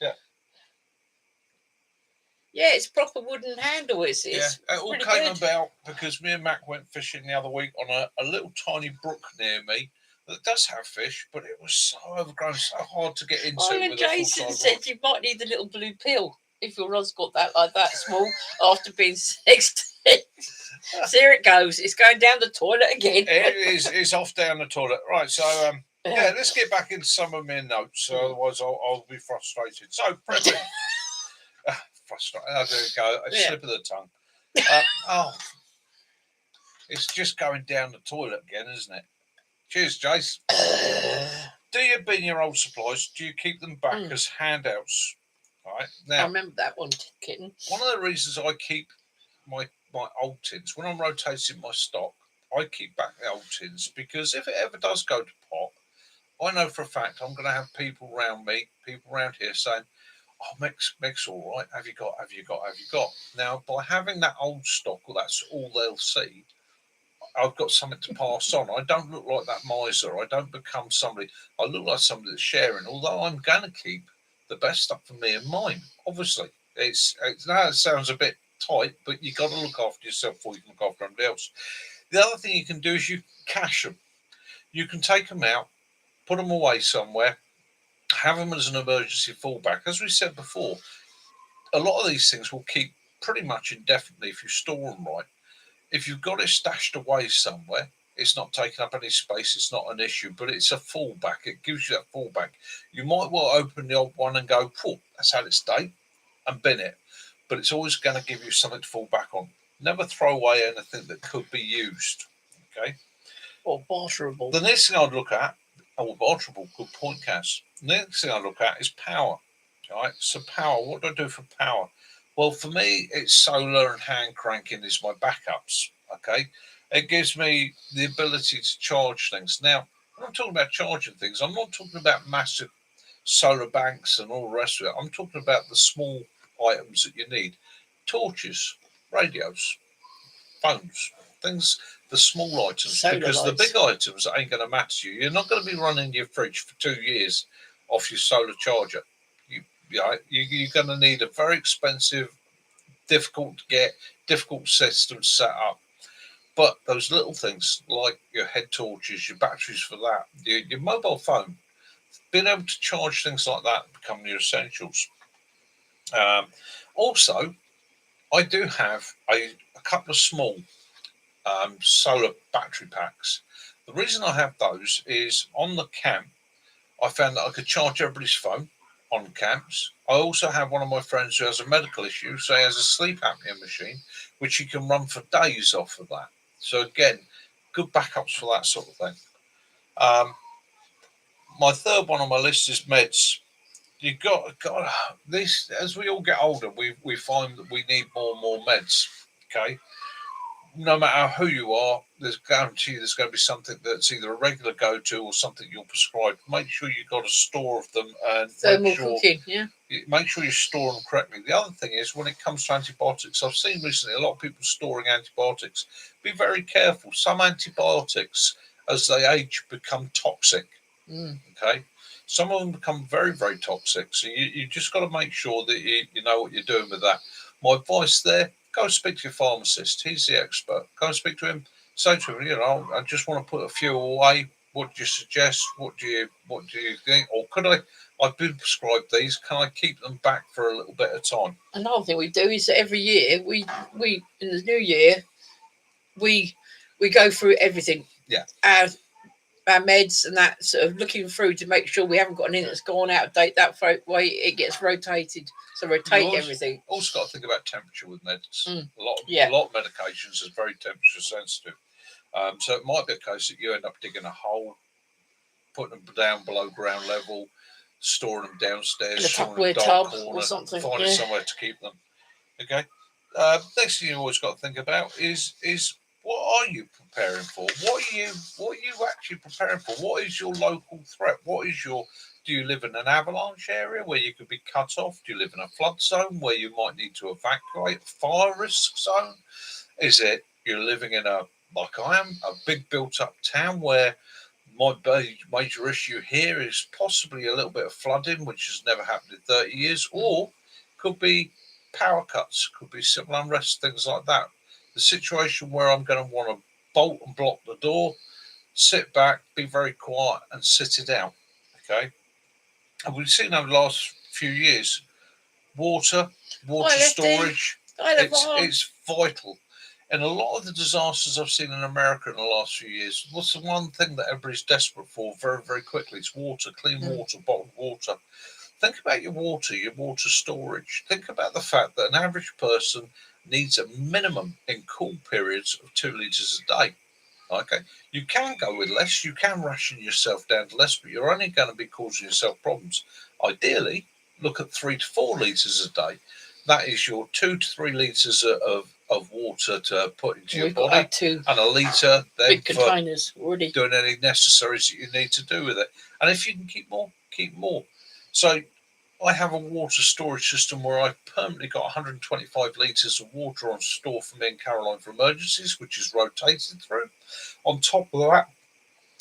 Yeah. Yeah, it's proper wooden handle. It's it all came about because me and Mac went fishing the other week on a little tiny brook near me that does have fish, but it was so overgrown, so hard to get into. And Jason said you might need a little blue pill if your rod's got that small after being 16. So here it goes. It's going down the toilet again. It's off down the toilet. Right, so yeah, let's get back into some of my notes. Otherwise, I'll be frustrated. So, prepping. Frustrated. Oh, there we go. A slip of the tongue. It's just going down the toilet again, isn't it? Cheers, Jace. Do you bin your old supplies? Do you keep them back as handouts? All right. Now, I remember that one, kitten. One of the reasons I keep my old tins, when I'm rotating my stock, I keep back the old tins because if it ever does go to pot, I know for a fact I'm going to have people around here saying, "Oh, Meg's all right. Have you got? Now, by having that old stock, well, that's all they'll see. I've got something to pass on. I don't look like that miser. I don't become somebody. I look like somebody that's sharing. Although I'm going to keep the best stuff for me and mine. Obviously, it's now it sounds a bit tight, but you got to look after yourself before you can look after somebody else. The other thing you can do is you cache them. You can take them out, put them away somewhere, have them as an emergency fallback. As we said before, a lot of these things will keep pretty much indefinitely if you store them right. If you've got it stashed away somewhere, it's not taking up any space, it's not an issue, but it's a fallback. It gives you that fallback. You might well open the old one and go, that's had its day, and bin it. But it's always going to give you something to fall back on. Never throw away anything that could be used. Okay? Or barterable. The next thing I'd look at, barterable, good point, Cass. The next thing I look at is power. All right? So power, what do I do for power? Well, for me, it's solar and hand cranking is my backups. Okay, it gives me the ability to charge things. Now, when I'm talking about charging things, I'm not talking about massive solar banks and all the rest of it. I'm talking about the small items that you need: torches, radios, phones, things, the small items. Solar because lights. The big items ain't going to matter to you. You're not going to be running your fridge for 2 years off your solar charger. You're going to need a very expensive, difficult to get, difficult system set up. But those little things like your head torches, your batteries for that, your mobile phone, being able to charge things like that become your essentials. Also, I do have a couple of small solar battery packs. The reason I have those is on the camp, I found that I could charge everybody's phone on camps. I also have one of my friends who has a medical issue, so he has a sleep apnea machine, which he can run for days off of that. So again, good backups for that sort of thing. My third one on my list is meds. You got this. As we all get older, we find that we need more and more meds. Okay, no matter who you are, there's guarantee there's going to be something that's either a regular go-to or something you'll prescribe. Make sure you've got a store of them and thermal cooking. Yeah. Make sure you store them correctly. The other thing is when it comes to antibiotics, I've seen recently a lot of people storing antibiotics. Be very careful. Some antibiotics, as they age, become toxic. Okay. Some of them become very, very toxic. So you just got to make sure that you know what you're doing with that. My advice there, go speak to your pharmacist. He's the expert. Go and speak to him. Say to him, I just want to put a few away. What do you suggest? What do you think? Or could I've been prescribed these. Can I keep them back for a little bit of time? Another thing we do is every year we in the new year we go through everything. Yeah. Our meds and that, sort of looking through to make sure we haven't got anything that's gone out of date. That way it gets rotated. So rotate everything. Also got to think about temperature with meds. A lot of medications is very temperature sensitive. So it might be a case that you end up digging a hole, putting them down below ground level, storing them downstairs, in a Tupperware tub or something, finding somewhere to keep them. Okay. Next thing you always got to think about is what are you preparing for? What are you actually preparing for? What is your local threat? Do you live in an avalanche area where you could be cut off? Do you live in a flood zone where you might need to evacuate? Fire risk zone? Is it you're living in like I am, a big built up town where my major issue here is possibly a little bit of flooding, which has never happened in 30 years, or could be power cuts, could be civil unrest, things like that. The situation where I'm going to want to bolt and block the door, sit back, be very quiet, and sit it out. Okay. And we've seen over the last few years, water storage. It's vital. And a lot of the disasters I've seen in America in the last few years, what's the one thing that everybody's desperate for very, very quickly? It's water, clean water, bottled water. Think about your water storage. Think about the fact that an average person needs a minimum in cool periods of 2 litres a day. Okay, you can go with less, you can ration yourself down to less, but you're only going to be causing yourself problems. Ideally, look at 3 to 4 litres a day. That is your 2 to 3 litres of water to put into your body, and a litre then big containers already doing any necessaries that you need to do with it. And if you can keep more, keep more. So I have a water storage system where I've permanently got 125 litres of water on store for me and Caroline for emergencies, which is rotated through. On top of that,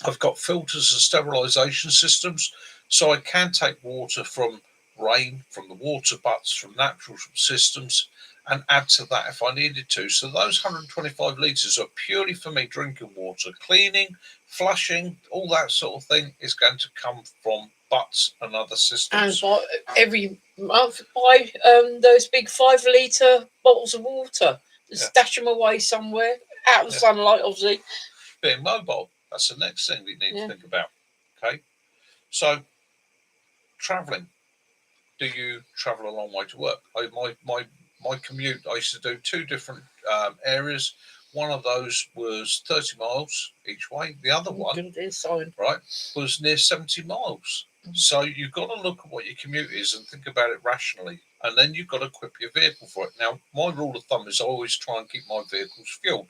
I've got filters and sterilisation systems, so I can take water from rain, from the water butts, from natural systems, and add to that if I needed to. So those 125 litres are purely for me drinking water. Cleaning, flushing, all that sort of thing is going to come from butts and other systems. And every month buy those big 5 litre bottles of water. Stash them away somewhere, out of the sunlight, obviously. Being mobile, that's the next thing we need to think about. Okay, so travelling. Do you travel a long way to work? My commute, I used to do 2 different areas. One of those was 30 miles each way. The other one, was near 70 miles. So you've got to look at what your commute is and think about it rationally. And then you've got to equip your vehicle for it. Now, my rule of thumb is I always try and keep my vehicles fueled.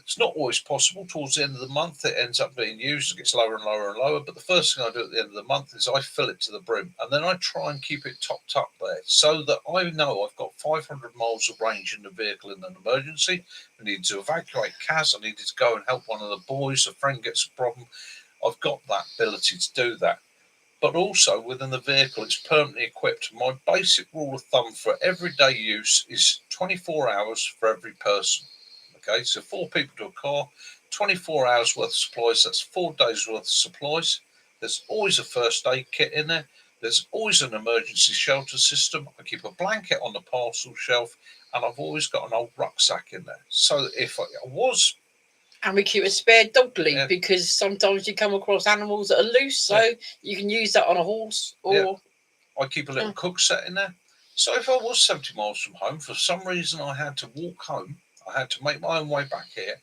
It's not always possible. Towards the end of the month, it ends up being used. It gets lower and lower and lower. But the first thing I do at the end of the month is I fill it to the brim. And then I try and keep it topped up there so that I know I've got 500 miles of range in the vehicle in an emergency. I need to evacuate Kaz. I needed to go and help one of the boys. A friend gets a problem. I've got that ability to do that. But also within the vehicle, it's permanently equipped. My basic rule of thumb for everyday use is 24 hours for every person. Okay, so 4 people to a car, 24 hours worth of supplies, that's 4 days worth of supplies. There's always a first aid kit in there. There's always an emergency shelter system. I keep a blanket on the parcel shelf, and I've always got an old rucksack in there. So if I was... And we keep a spare dog lead because sometimes you come across animals that are loose, so you can use that on a horse. Or I keep a little cook set in there. So if I was 70 miles from home, for some reason I had to walk home, I had to make my own way back here,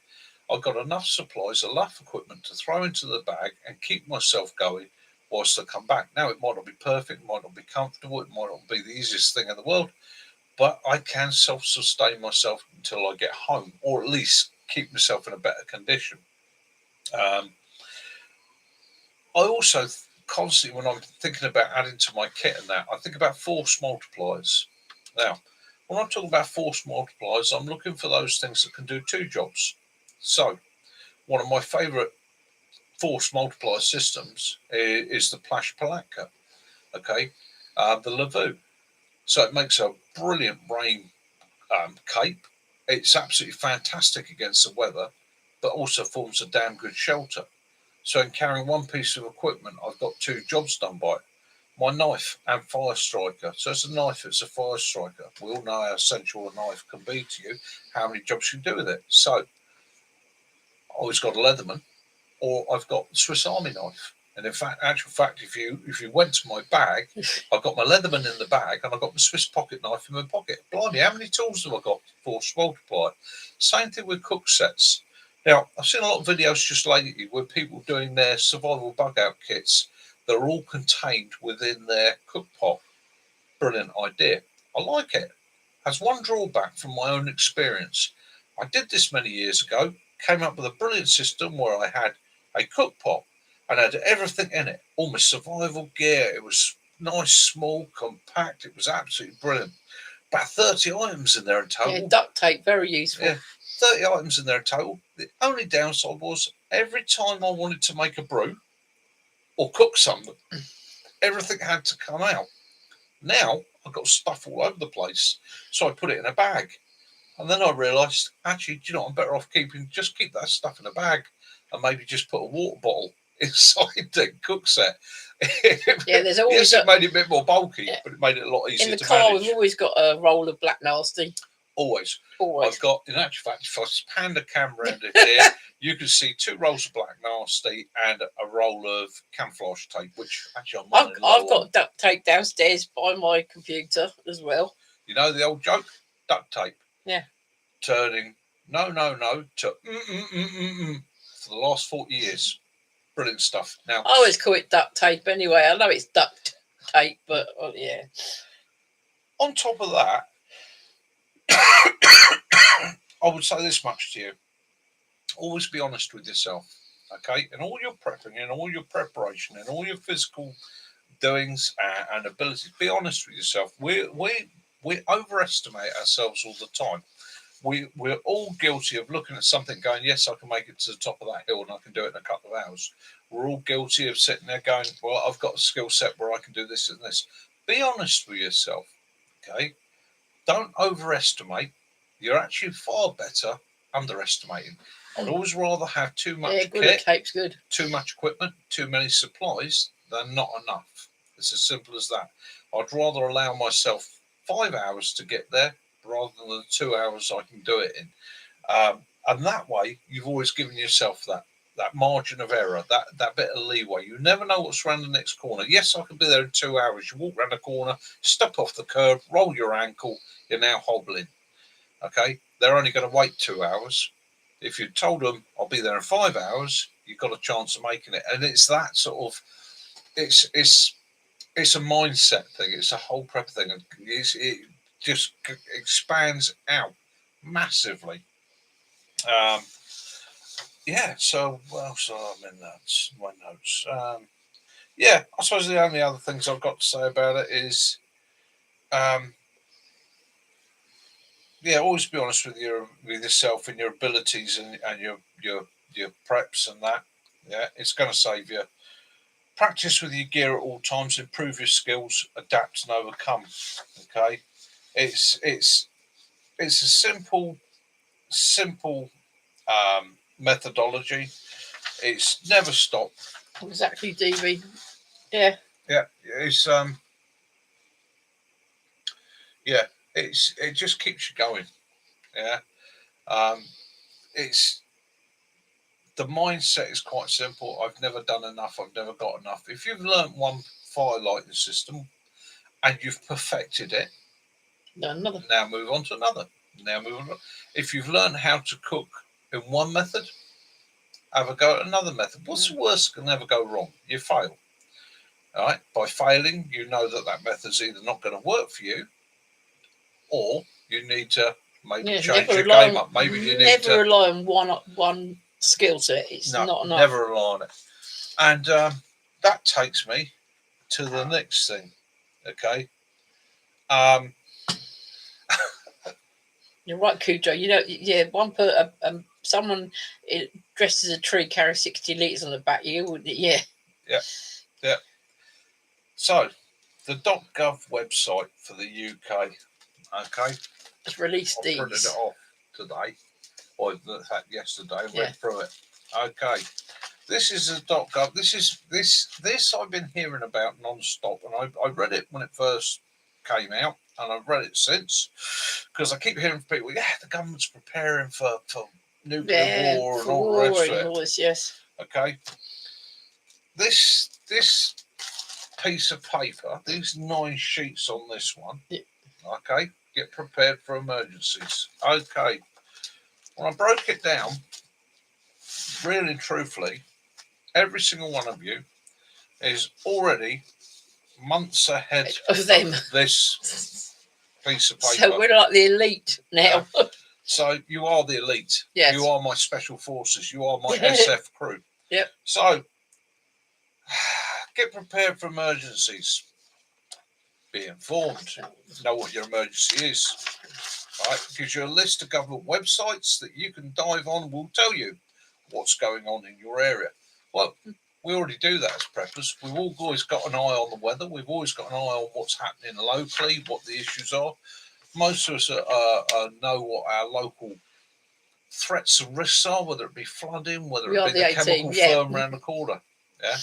I've got enough supplies, enough equipment to throw into the bag and keep myself going whilst I come back. Now, it might not be perfect, it might not be comfortable, it might not be the easiest thing in the world, but I can self-sustain myself until I get home, or at least keep myself in a better condition. I also constantly, when I'm thinking about adding to my kit and that, I think about force multipliers. Now, when I'm talking about force multipliers, I'm looking for those things that can do two jobs. So, one of my favourite force multiplier systems is the Plash Palatka, okay, the Lavu. So it makes a brilliant rain cape. It's absolutely fantastic against the weather, but also forms a damn good shelter. So in carrying one piece of equipment, I've got two jobs done by it. My knife and fire striker. So it's a knife, it's a fire striker. We all know how essential a knife can be to you, how many jobs you can do with it. So I always got a Leatherman, or I've got the Swiss Army knife. And in fact, actual fact, if you went to my bag, I've got my Leatherman in the bag and I've got my Swiss pocket knife in my pocket. Blimey, how many tools have I got for force multiplier? Same thing with cook sets. Now, I've seen a lot of videos just lately where people doing their survival bug out kits that are all contained within their cook pot. Brilliant idea. I like it. Has one drawback from my own experience. I did this many years ago, came up with a brilliant system where I had a cook pot and had everything in it, all my survival gear. It was nice, small, compact. It was absolutely brilliant. About 30 items in there in total. Yeah, duct tape, very useful. Yeah, 30 items in there in total. The only downside was every time I wanted to make a brew or cook something, everything had to come out. Now I've got stuff all over the place, so I put it in a bag. And then I realised, actually, do you know, I'm better off keep that stuff in a bag and maybe just put a water bottle inside the cook set. Yeah, there's always it made it a bit more bulky, but it made it a lot easier to manage. In the car, we've always got a roll of Black Nasty. Always. I've got, in actual fact, if I pan the camera into here, you can see 2 rolls of Black Nasty and a roll of camouflage tape, which actually I've got duct tape downstairs by my computer as well. You know the old joke? Duct tape. Yeah. Turning no to for the last 40 years. Brilliant stuff. Now, I always call it duct tape anyway. I know it's duct tape, but yeah. On top of that, I would say this much to you. Always be honest with yourself, okay? In all your prepping, in all your preparation, in all your physical doings and abilities, be honest with yourself. We overestimate ourselves all the time. We're all guilty of looking at something going, yes, I can make it to the top of that hill and I can do it in a couple of hours. We're all guilty of sitting there going, well, I've got a skill set where I can do this and this. Be honest with yourself, okay? Don't overestimate. You're actually far better underestimating. I'd always rather have too much kit, tape's good. too much equipment, too many supplies than not enough. It's as simple as that. I'd rather allow myself 5 hours to get there rather than the 2 hours I can do it in. And that way, you've always given yourself that margin of error, that bit of leeway. You never know what's around the next corner. Yes, I can be there in 2 hours. You walk around the corner, step off the curb, roll your ankle, you're now hobbling. Okay? They're only going to wait 2 hours. If you told them, I'll be there in 5 hours, you've got a chance of making it. And it's that sort of, it's a mindset thing. It's a whole prep thing. It just expands out massively. Yeah, so what else am in my notes? Yeah, I suppose the only other things I've got to say about it is, yeah, always be honest with yourself and your abilities and your preps and that. Yeah, it's going to save you. Practice with your gear at all times. Improve your skills. Adapt and overcome. Okay, it's a simple methodology. It's never stopped. Exactly, DV. Yeah. Yeah, it just keeps you going. Yeah, it's the mindset is quite simple. I've never done enough. I've never got enough. If you've learnt one fire lighting system and you've perfected it, another. Now move on to another. Now move on. If you've learned how to cook in one method, have a go at another method. What's the worst that can ever go wrong? You fail. All right. By failing, you know that method's either not going to work for you, or you need to maybe change your game up. Maybe you need to rely on one skill set. It's not enough. Never rely on it. And that takes me to the next thing. Okay. You're right, Cujo. Someone dressed as a tree carries 60 litres on the back of you, wouldn't it? Yeah. So, the .gov website for the UK, okay, it's released these. I printed it off today, or in fact yesterday. Read through it. Okay, this is a .gov. This I've been hearing about non-stop, and I read it when it first came out, and I've read it since, because I keep hearing from people, the government's preparing for nuclear war and all the rest of it. All this, yes. Okay, this piece of paper, these 9 sheets on this one, okay, get prepared for emergencies. Okay, when I broke it down, really and truthfully, every single one of you is already months ahead of them. This piece of paper. So we're like the elite now. So you are the elite. Yes. You are my special forces. You are my SF crew. Yep. So get prepared for emergencies. Be informed. Know what your emergency is. Right? Gives you a list of government websites that you can dive on. Will tell you what's going on in your area. Well, we already do that as preppers. We've always got an eye on the weather. We've always got an eye on what's happening locally, what the issues are. Most of us know what our local threats and risks are, whether it be flooding, whether it be the chemical firm around the corner. Yeah.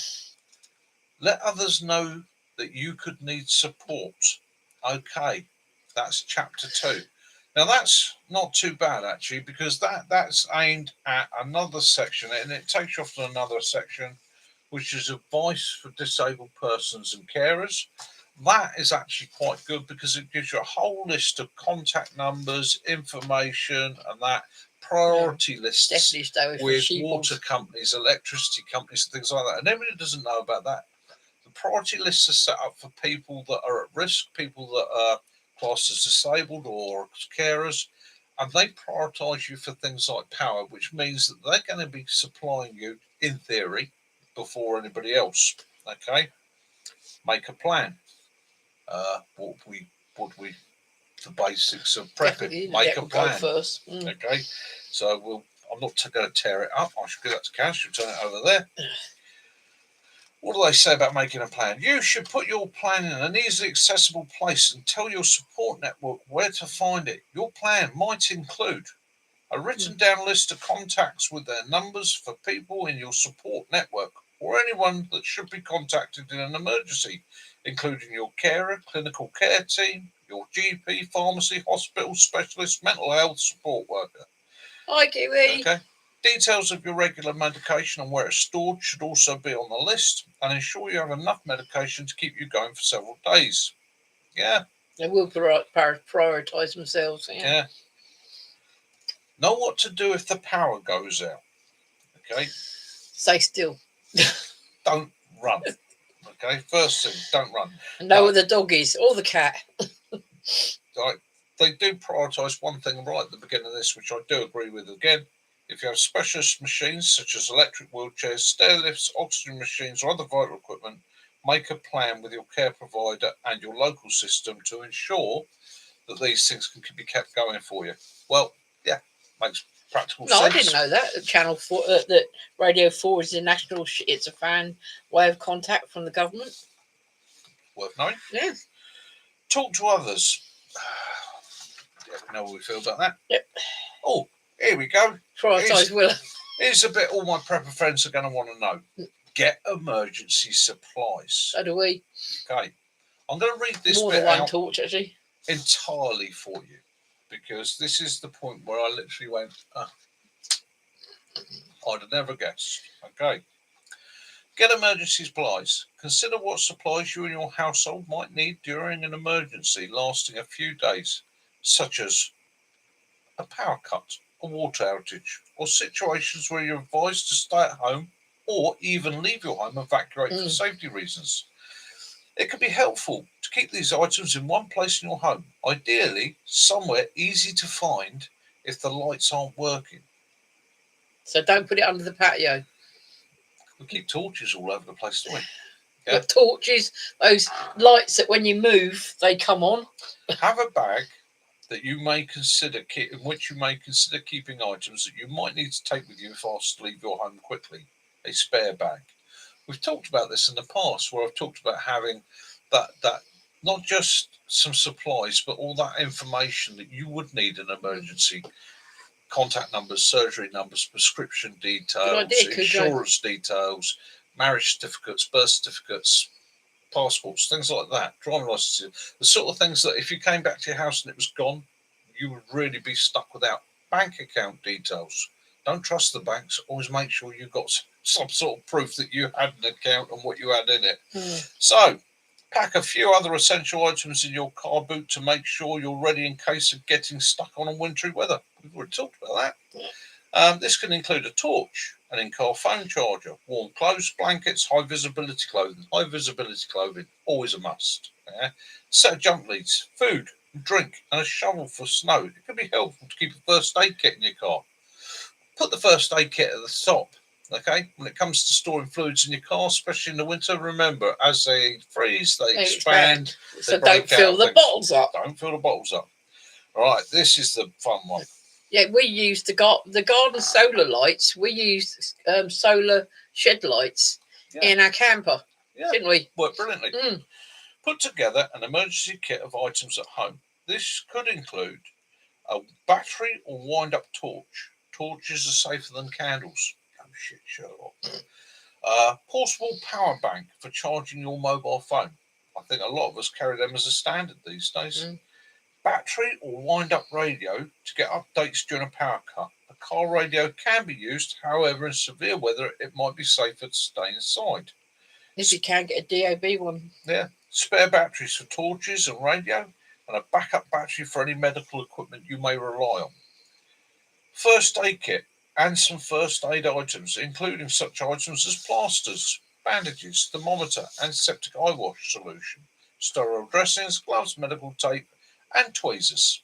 Let others know that you could need support. Okay, that's chapter 2. Now that's not too bad actually, because that's aimed at another section, and it takes you off to another section, which is advice for disabled persons and carers. That is actually quite good because it gives you a whole list of contact numbers, information, and that priority lists with water companies, electricity companies, things like that. And everybody doesn't know about that. The priority lists are set up for people that are at risk, people that are classed as disabled or carers, and they prioritise you for things like power, which means that they're going to be supplying you, in theory, before anybody else. Okay, make a plan. The basics of prepping. Make a plan first. Okay, so I'm not going to tear it up. I should give that to Cass. She'll turn it over there. What do they say about making a plan? You should put your plan in an easily accessible place and tell your support network where to find it. Your plan might include a written down list of contacts with their numbers for people in your support network or anyone that should be contacted in an emergency, including your carer, clinical care team, your GP, pharmacy, hospital specialist, mental health support worker. Hi, Kiwi. Okay. Details of your regular medication and where it's stored should also be on the list, and ensure you have enough medication to keep you going for several days. Yeah. They will prioritise themselves. Yeah. Know what to do if the power goes out. Okay. Stay still. Don't run. Okay. First thing, don't run. Know where the dog is or the cat. Right. They do prioritise one thing right at the beginning of this, which I do agree with again. If you have specialist machines such as electric wheelchairs, stair lifts, oxygen machines, or other vital equipment, make a plan with your care provider and your local system to ensure that these things can be kept going for you. Well, yeah, makes practical sense. No, I didn't know that. Channel 4, that Radio 4 is the national. It's a fan way of contact from the government. Worth knowing. Yeah. Talk to others. Yeah, we know what we feel about that. Yep. Oh, here we go. Prioritise will. Here's a bit all my prepper friends are going to want to know. Get emergency supplies. So do we. Okay. I'm going to read this More bit than one out torch, actually. entirely for you, because this is the point where I literally went, I'd have never guessed. Okay. Get emergency supplies. Consider what supplies you and your household might need during an emergency lasting a few days, such as a power cut, a water outage, or situations where you're advised to stay at home or even leave your home, evacuate for safety reasons. It can be helpful to keep these items in one place in your home, ideally somewhere easy to find if the lights aren't working. So don't put it under the patio. We keep torches all over the place, don't we? Yeah. But torches, those lights that when you move, they come on. Have a bag that you may consider in which you may consider keeping items that you might need to take with you if asked to leave your home quickly. A spare bag. We've talked about this in the past, where I've talked about having that not just some supplies, but all that information that you would need in an emergency. Contact numbers, surgery numbers, prescription details, insurance details, marriage certificates, birth certificates, passports, things like that, driving licenses, the sort of things that if you came back to your house and it was gone, you would really be stuck without. Bank account details. Don't trust the banks. Always make sure you've got some sort of proof that you had an account and what you had in it. So, pack a few other essential items in your car boot to make sure you're ready in case of getting stuck on a wintry weather. We've already talked about that. This can include a torch, an in-car phone charger, warm clothes, blankets, high visibility clothing. High visibility clothing, always a must. Yeah? Set of jump leads, food, drink, and a shovel for snow. It can be helpful to keep a first aid kit in your car. Put the first aid kit at the top. Okay, when it comes to storing fluids in your car, especially in the winter, remember, as they freeze, they expand. So don't fill the bottles up. Don't fill the bottles up. All right, this is the fun one. Yeah, we used the garden solar lights. We used solar shed lights in our camper, didn't we? Worked brilliantly. Put together an emergency kit of items at home. This could include a battery or wind-up torch. Torches are safer than candles. Oh shit, Sherlock. Portable power bank for charging your mobile phone. I think a lot of us carry them as a standard these days. Battery or wind-up radio to get updates during a power cut. A car radio can be used, however, in severe weather, it might be safer to stay inside. If you can get a DAB one. Yeah. Spare batteries for torches and radio, and a backup battery for any medical equipment you may rely on. First aid kit and some first aid items, including such items as plasters, bandages, thermometer, antiseptic eye wash solution, sterile dressings, gloves, medical tape, and tweezers.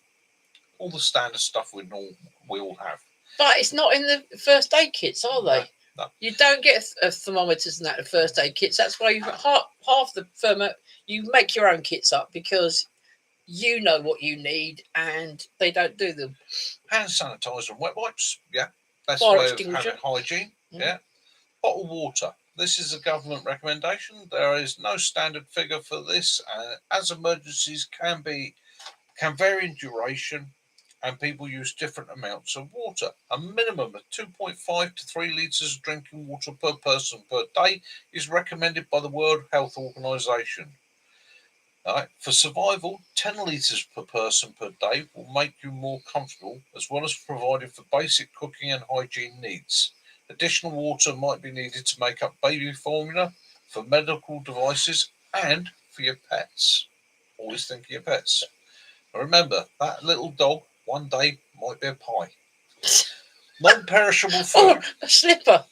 All the standard stuff we all have. But it's not in the first aid kits, are they? No. You don't get thermometers and that in first aid kits. That's why half the firm you make your own kits up, because you know what you need and they don't do them. Hand sanitizer and wet wipes. Yeah. That's the way of having hygiene. Yeah. Bottled water. This is a government recommendation. There is no standard figure for this, as emergencies can vary in duration, and people use different amounts of water. A minimum of 2.5 to 3 litres of drinking water per person per day is recommended by the World Health Organization. For survival, 10 litres per person per day will make you more comfortable, as well as providing for basic cooking and hygiene needs. Additional water might be needed to make up baby formula, for medical devices, and for your pets. Always think of your pets. Now remember, that little dog one day might be a pie. Non-perishable food. Or a slipper.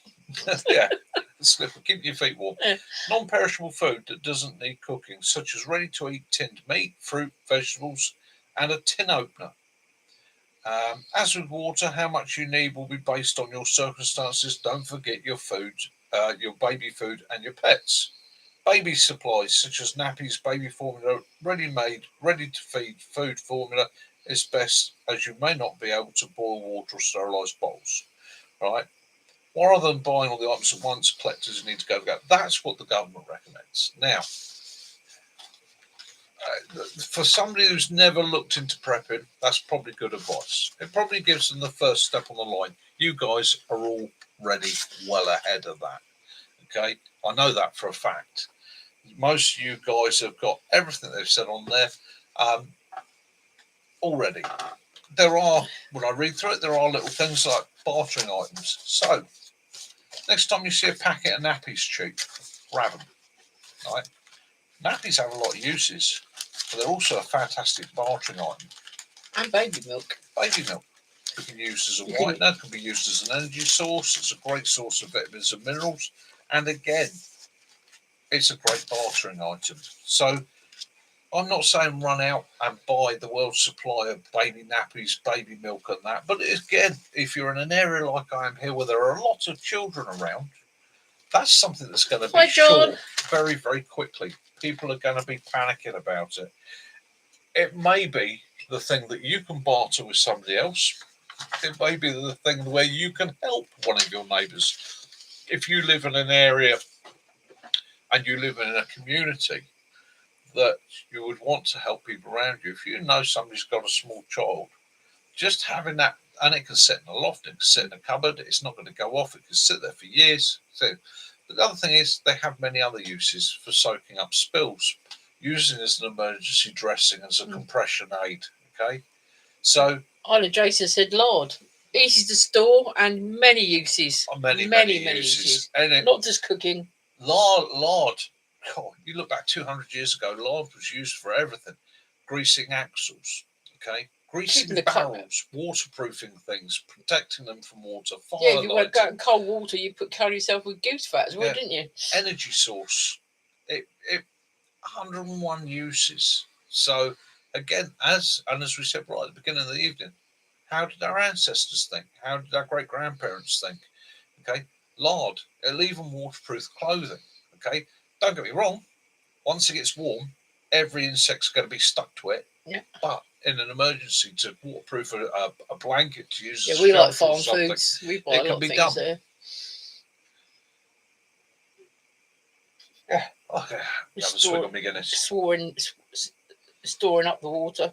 Yeah, a slipper. Keep your feet warm. Yeah. Non-perishable food that doesn't need cooking, such as ready-to-eat tinned meat, fruit, vegetables, and a tin opener. As with water, how much you need will be based on your circumstances. Don't forget your food, your baby food, and your pets. Baby supplies such as nappies, baby formula, ready-made, ready-to-feed food formula is best, as you may not be able to boil water or sterilise bottles. Right? Rather than buying all the items at once, collectors need to go. That's what the government recommends. Now, for somebody who's never looked into prepping, that's probably good advice. It probably gives them the first step on the line. You guys are already well ahead of that. Okay, I know that for a fact. Most of you guys have got everything they've said on there already. There are, when I read through it, there are little things like bartering items. So, next time you see a packet of nappies cheap, grab them. Right? Nappies have a lot of uses, but they're also a fantastic bartering item. And baby milk. Baby milk. It can be used as a whitener, it can be used as an energy source. It's a great source of vitamins and minerals. And again, it's a great bartering item. So I'm not saying run out and buy the world's supply of baby nappies, baby milk and that. But again, if you're in an area like I am here where there are a lot of children around, that's something that's going to be short very, very quickly. People are going to be panicking about it. It may be the thing that you can barter with somebody else. It may be the thing where you can help one of your neighbours. If you live in an area and you live in a community that you would want to help people around you, if you know somebody's got a small child, just having that, and it can sit in a loft, it can sit in a cupboard, it's not going to go off, it can sit there for years. So the other thing is they have many other uses for soaking up spills, using as an emergency dressing, as a compression aid. Okay, so Isla Jason said, Lord, easy to store and many uses. Many uses. And not just cooking. Lard. God, you look back 200 years ago, lard was used for everything. Greasing axles, okay? Greasing barrels, waterproofing things, protecting them from water, fire lighting. You went out in cold water, you cover yourself with goose fat as well, didn't you? Energy source. It 101 uses. So again, as we said right at the beginning of the evening, how did our ancestors think? How did our great grandparents think? Okay, lard. It'll even waterproof clothing. Okay, don't get me wrong. Once it gets warm, every insect's going to be stuck to it. Yeah. But in an emergency, to waterproof a blanket to use as we like farm foods. We buy a lot of things there. Yeah. Okay. Have a swig on my Guinness. Storing up the water.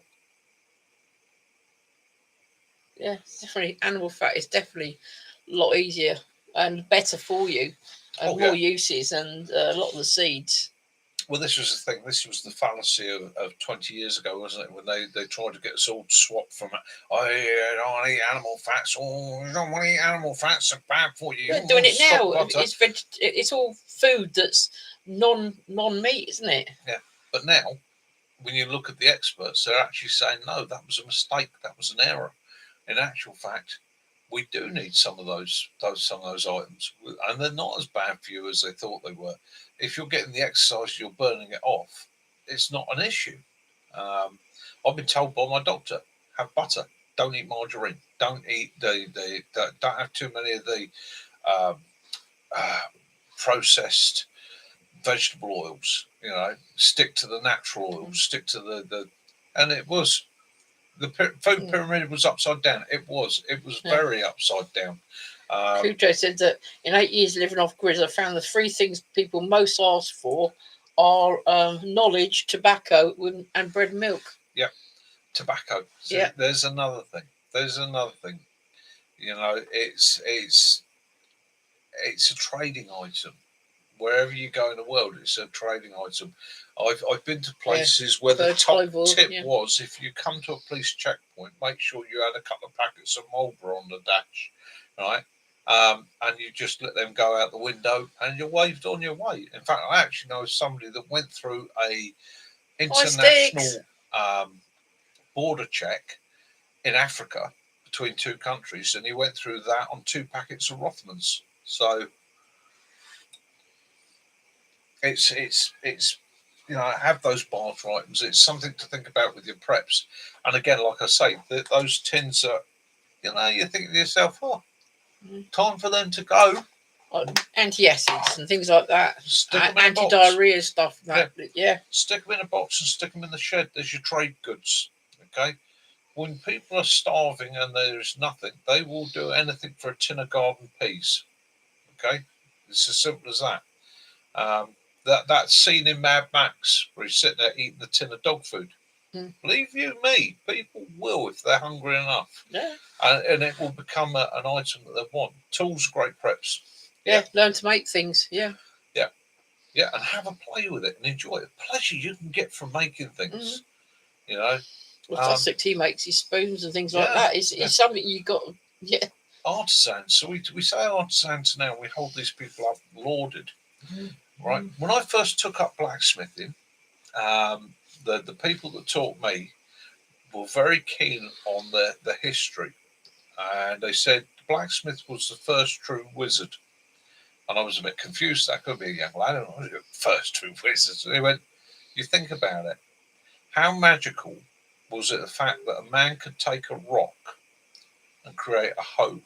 Yeah, definitely. Animal fat is definitely a lot easier and better for you, and more uses, and a lot of the seeds. Well, this was the thing. This was the fallacy of 20 years ago, wasn't it? When they tried to get us all to swap from it. Oh, you don't want to eat animal fats. Oh, you don't want to eat animal fats. It's bad for you. They're doing it now. It's all food that's non-meat, isn't it? Yeah, but now, when you look at the experts, they're actually saying, no, that was a mistake. That was an error. In actual fact, we do need some of those items, and they're not as bad for you as they thought they were. If you're getting the exercise, you're burning it off. It's not an issue. I've been told by my doctor, have butter, don't eat margarine, don't eat don't have too many of the processed vegetable oils. You know, stick to the natural oils, stick to the and it was. The food pyramid was upside down. It was very upside down. Cujo said that in 8 years living off grid, I found the 3 things people most ask for are knowledge, tobacco, and bread and milk. Yeah, tobacco. So there's another thing. You know, it's a trading item. Wherever you go in the world, it's a trading item. I've been to places where the top tip was, if you come to a police checkpoint, make sure you had a couple of packets of Marlboro on the dash, right? And you just let them go out the window and you're waved on your way. In fact, I actually know somebody that went through a international border check in Africa between 2 countries, and he went through that on 2 packets of Rothmans. So it's you know, have those barter items. It's something to think about with your preps. And again, like I say, those tins are, you know, you think to yourself, time for them to go. Antacids and things like that. Anti-diarrhea stuff. Stick them in a box and stick them in the shed. There's your trade goods. Okay. When people are starving and there's nothing, they will do anything for a tin of garden peas. Okay. It's as simple as that. That scene in Mad Max where he's sitting there eating the tin of dog food. Believe you me, people will if they're hungry enough. Yeah. And it will become an item that they want. Tools are great preps. Learn to make things. Yeah, and have a play with it and enjoy it. The pleasure you can get from making things, you know. Well, Sussex, he makes his spoons and things like that. It's something you got. Yeah, artisans. So we say artisans now. We hold these people up lauded, right? When I first took up blacksmithing, the people that taught me were very keen on the history, and they said the blacksmith was the first true wizard. And I was a bit confused. That could be a young lad. And I was the first true wizard. So they went, you think about it. How magical was it the fact that a man could take a rock and create a hoe?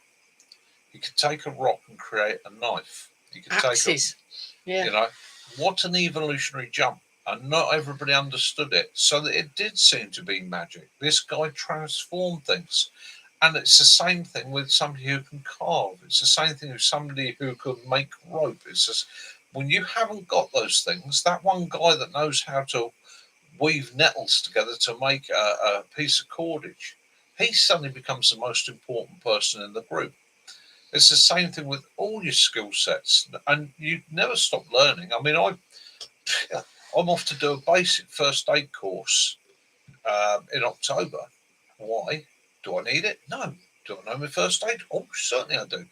He could take a rock and create a knife. He could axes. You know, what an evolutionary jump. And not everybody understood it. So that it did seem to be magic. This guy transformed things. And it's the same thing with somebody who can carve. It's the same thing with somebody who can make rope. It's just when you haven't got those things, that one guy that knows how to weave nettles together to make a piece of cordage, he suddenly becomes the most important person in the group. It's the same thing with all your skill sets, and you never stop learning. I mean, I'm off to do a basic first aid course in October. Why? Do I need it? No. Do I know my first aid? Oh, certainly I do.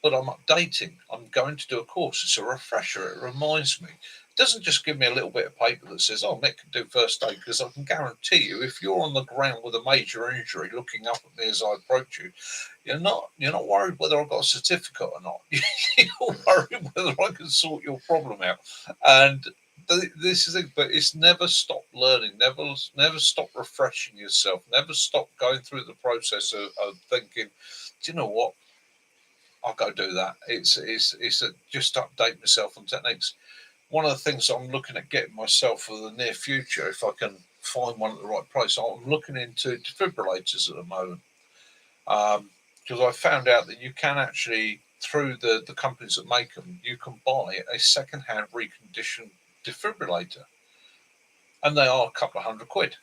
But I'm updating. I'm going to do a course. It's a refresher. It reminds me. It doesn't just give me a little bit of paper that says, oh, Mick can do first aid, because I can guarantee you, if you're on the ground with a major injury looking up at me as I approach you, you're not worried whether I've got a certificate or not. You're worried whether I can sort your problem out. And this is it, but it's never stop learning, never stop refreshing yourself, never stop going through the process of thinking, do you know what? I'll go do that. It's just update myself on techniques. One of the things I'm looking at getting myself for the near future, if I can find one at the right price, I'm looking into defibrillators at the moment, because I found out that you can actually, through the companies that make them, you can buy a second-hand reconditioned defibrillator, and they are a couple of £100.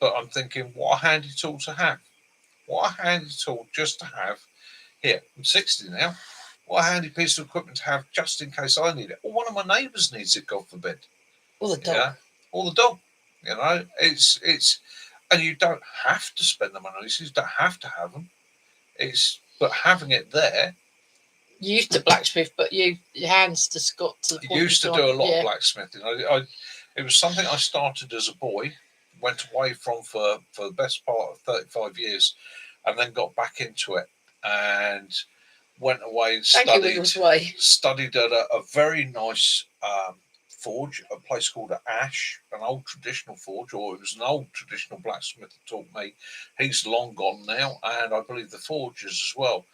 But I'm thinking, what a handy tool to have. What a handy tool just to have. Here, I'm 60 now. What a handy piece of equipment to have just in case I need it. Or one of my neighbours needs it, God forbid. Or the dog. Yeah? Or the dog. You know, it's and you don't have to spend the money. You don't have to have them. But having it there. You used to blacksmith, but your hands just got to the point. Used to do a lot of blacksmithing. It was something I started as a boy, went away from for the best part of 35 years, and then got back into it and went away and studied at a very nice forge, a place called Ash, an old traditional forge, or it was an old traditional blacksmith that taught me. He's long gone now, and I believe the forges as well.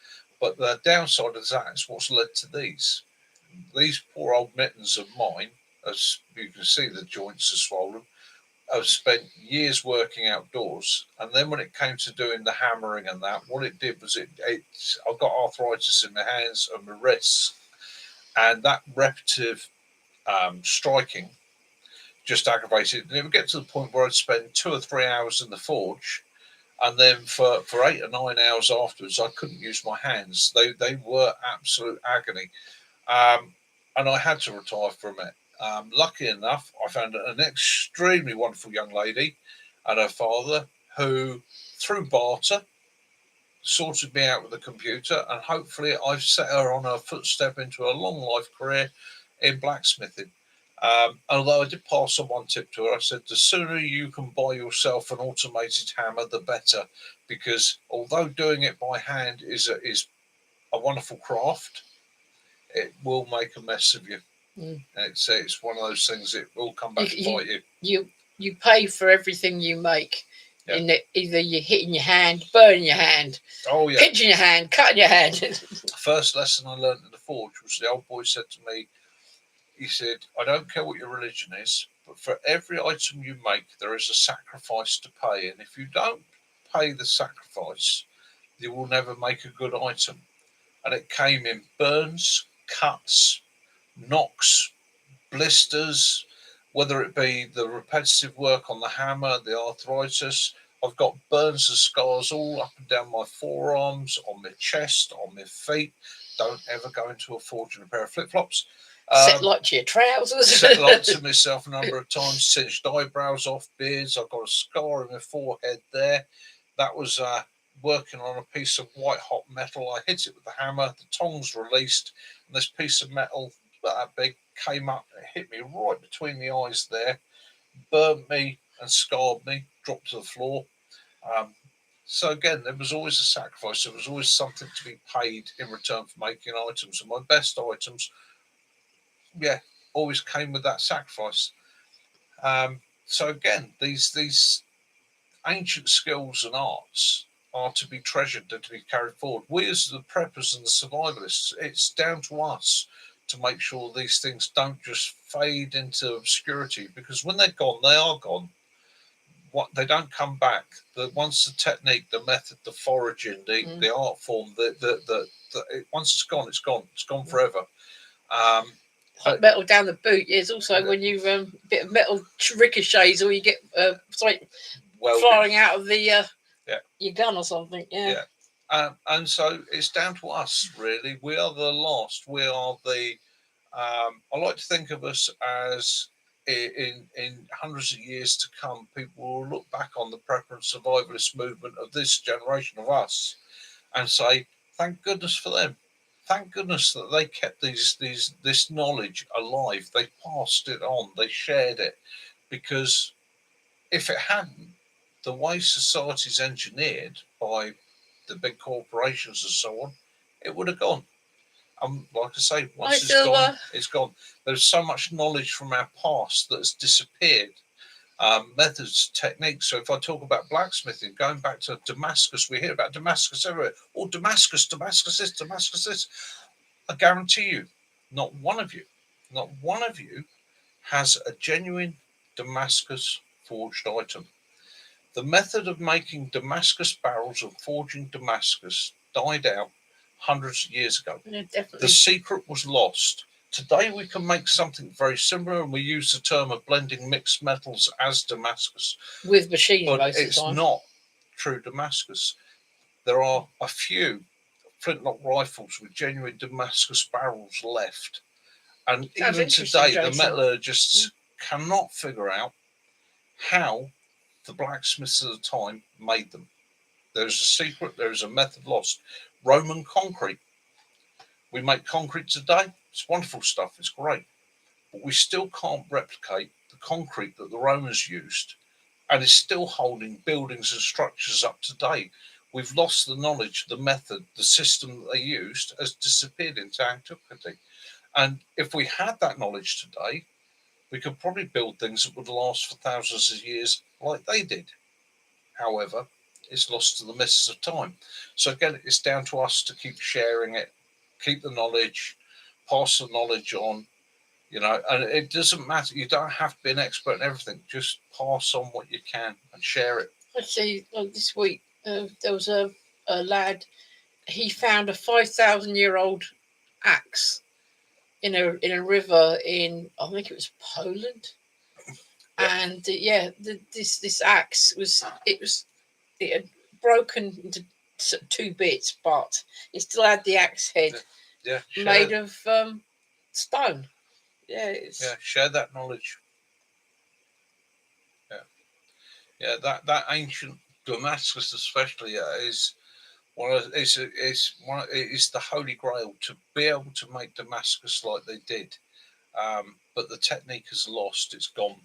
But the downside of that is what's led to these. These poor old mittens of mine, as you can see, the joints are swollen. I've spent years working outdoors, and then when it came to doing the hammering and that, what it did was I got arthritis in my hands and my wrists, and that repetitive striking just aggravated. And it would get to the point where I'd spend 2 or 3 hours in the forge, and then for 8 or 9 hours afterwards, I couldn't use my hands. They were absolute agony, and I had to retire from it. Lucky enough, I found an extremely wonderful young lady and her father who, through barter, sorted me out with a computer, and hopefully I've set her on her footstep into a long life career in blacksmithing. Although I did pass on one tip to her, I said, the sooner you can buy yourself an automated hammer, the better, because although doing it by hand is a wonderful craft, it will make a mess of you. It's one of those things that will come back to bite you. You pay for everything you make. Yeah. Either you're hitting your hand, burning your hand, pinching your hand, cutting your hand. The first lesson I learned in the forge was the old boy said to me, he said, I don't care what your religion is, but for every item you make, there is a sacrifice to pay. And if you don't pay the sacrifice, you will never make a good item. And it came in burns, cuts, knocks, blisters, whether it be the repetitive work on the hammer, the arthritis, I've got burns and scars all up and down my forearms, on my chest, on my feet. Don't ever go into a fortune a pair of flip-flops. Set light to your trousers. Set light to myself a number of times, singed eyebrows off, beards. I've got a scar in my forehead there. That was working on a piece of white hot metal. I hit it with the hammer, the tongs released, and this piece of metal, about that big, came up and it hit me right between the eyes there, burnt me and scarred me, dropped to the floor. So again, there was always a sacrifice. There was always something to be paid in return for making items. And my best items, always came with that sacrifice. So again, these ancient skills and arts are to be treasured and to be carried forward. We as the preppers and the survivalists, it's down to us to make sure these things don't just fade into obscurity, because when they're gone, they are gone. They don't come back. Once the technique, the method, the foraging, the art form, once it's gone, it's gone. It's gone forever. Hot metal down the boot is also when you bit of metal ricochets, or you get something flying out of the your gun or something. And so it's down to us, really. We are the last. We are the. I like to think of us as in hundreds of years to come, people will look back on the prepper and survivalist movement of this generation of us and say, thank goodness for them. Thank goodness that they kept this knowledge alive. They passed it on. They shared it, because if it hadn't, the way society's engineered by the big corporations and so on, it would have gone. Like I say, once it's gone, it's gone. There's so much knowledge from our past that has disappeared. Methods, techniques. So if I talk about blacksmithing, going back to Damascus, we hear about Damascus everywhere. Oh, Damascus, Damascus this, Damascus this. I guarantee you, not one of you has a genuine Damascus forged item. The method of making Damascus barrels and forging Damascus died out hundreds of years ago. Yeah, definitely. The secret was lost. Today we can make something very similar, and we use the term of blending mixed metals as Damascus. With machine, but most it's of the time. not true Damascus. There are a few flintlock rifles with genuine Damascus barrels left. And even today, the metallurgists cannot figure out how the blacksmiths of the time made them. There's a secret, there's a method lost. Roman concrete. We make concrete today. It's wonderful stuff. It's great. But we still can't replicate the concrete that the Romans used. And it's still holding buildings and structures up to date. We've lost the knowledge, the method, the system that they used has disappeared into antiquity. And if we had that knowledge today, we could probably build things that would last for thousands of years like they did. However, it's lost to the mists of time. So again, it's down to us to keep sharing it, keep the knowledge, pass the knowledge on, and it doesn't matter. You don't have to be an expert in everything. Just pass on what you can and share it. Actually, this week, there was a lad, he found a 5,000-year-old axe in a river in, I think it was Poland. And this axe it had broken into 2 bits, but it still had the axe head made of stone. Share that knowledge. That ancient Damascus especially is it's the holy grail, to be able to make Damascus like they did. But the technique is lost. It's gone.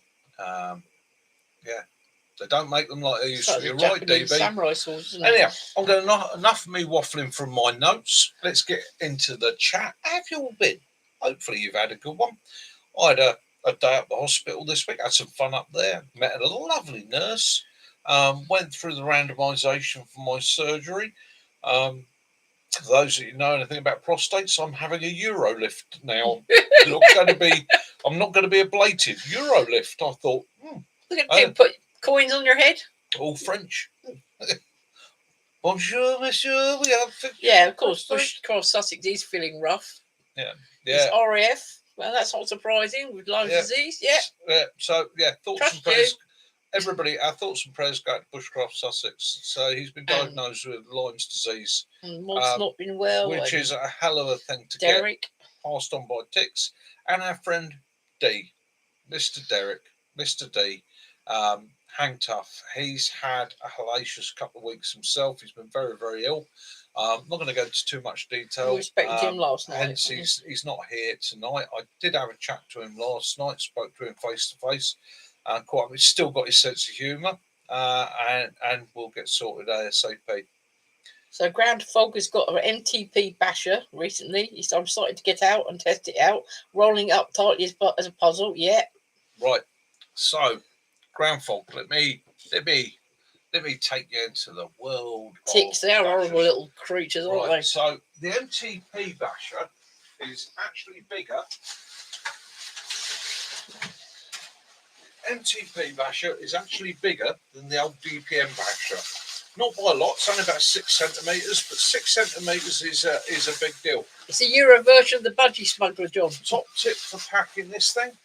They don't make them like they used to. You're right, DB. Samurai swords, isn't it? Anyhow, I'm going enough of me waffling from my notes. Let's get into the chat. How have you all been? Hopefully you've had a good one. I had a day at the hospital this week. Had some fun up there. Met a lovely nurse. Went through the randomisation for my surgery. For those of you know anything about prostates, I'm having a Eurolift now. I'm not going to be ablated. Eurolift. I thought. Look at people put coins on your head. All French. Bonjour, monsieur. We have. Yeah, of course. Bush Cross Sussex is feeling rough. Yeah. It's RAF. Well, that's not surprising with Lyme disease. Yeah. So thoughts and prayers. everybody, our thoughts and prayers go to Bushcroft, Sussex. So he's been diagnosed with Lyme's disease. Mom's not been well. Which is a hell of a thing to Derek. get passed on by ticks. And our friend D, Mr. Derek, Mr. D, hang tough. He's had a hellacious couple of weeks himself. He's been very, very ill. I'm not going to go into too much detail. We expected him last night. Hence, he's not here tonight. I did have a chat to him last night, spoke to him face to face. He's still got his sense of humour, and we'll get sorted ASAP. So Ground Fog has got an MTP basher recently. I'm starting to get out and test it out. Rolling up tightly as a puzzle. Yeah. Right. So Ground Fog, let me take you into the world. Ticks, they are horrible little creatures, aren't they? So the MTP basher is actually bigger. MTP basher is actually bigger than the old DPM basher. Not by a lot. It's only about 6 centimetres, but 6 centimetres is a big deal. It's a Euro version of the budgie smuggler, John. Top tip for packing this thing.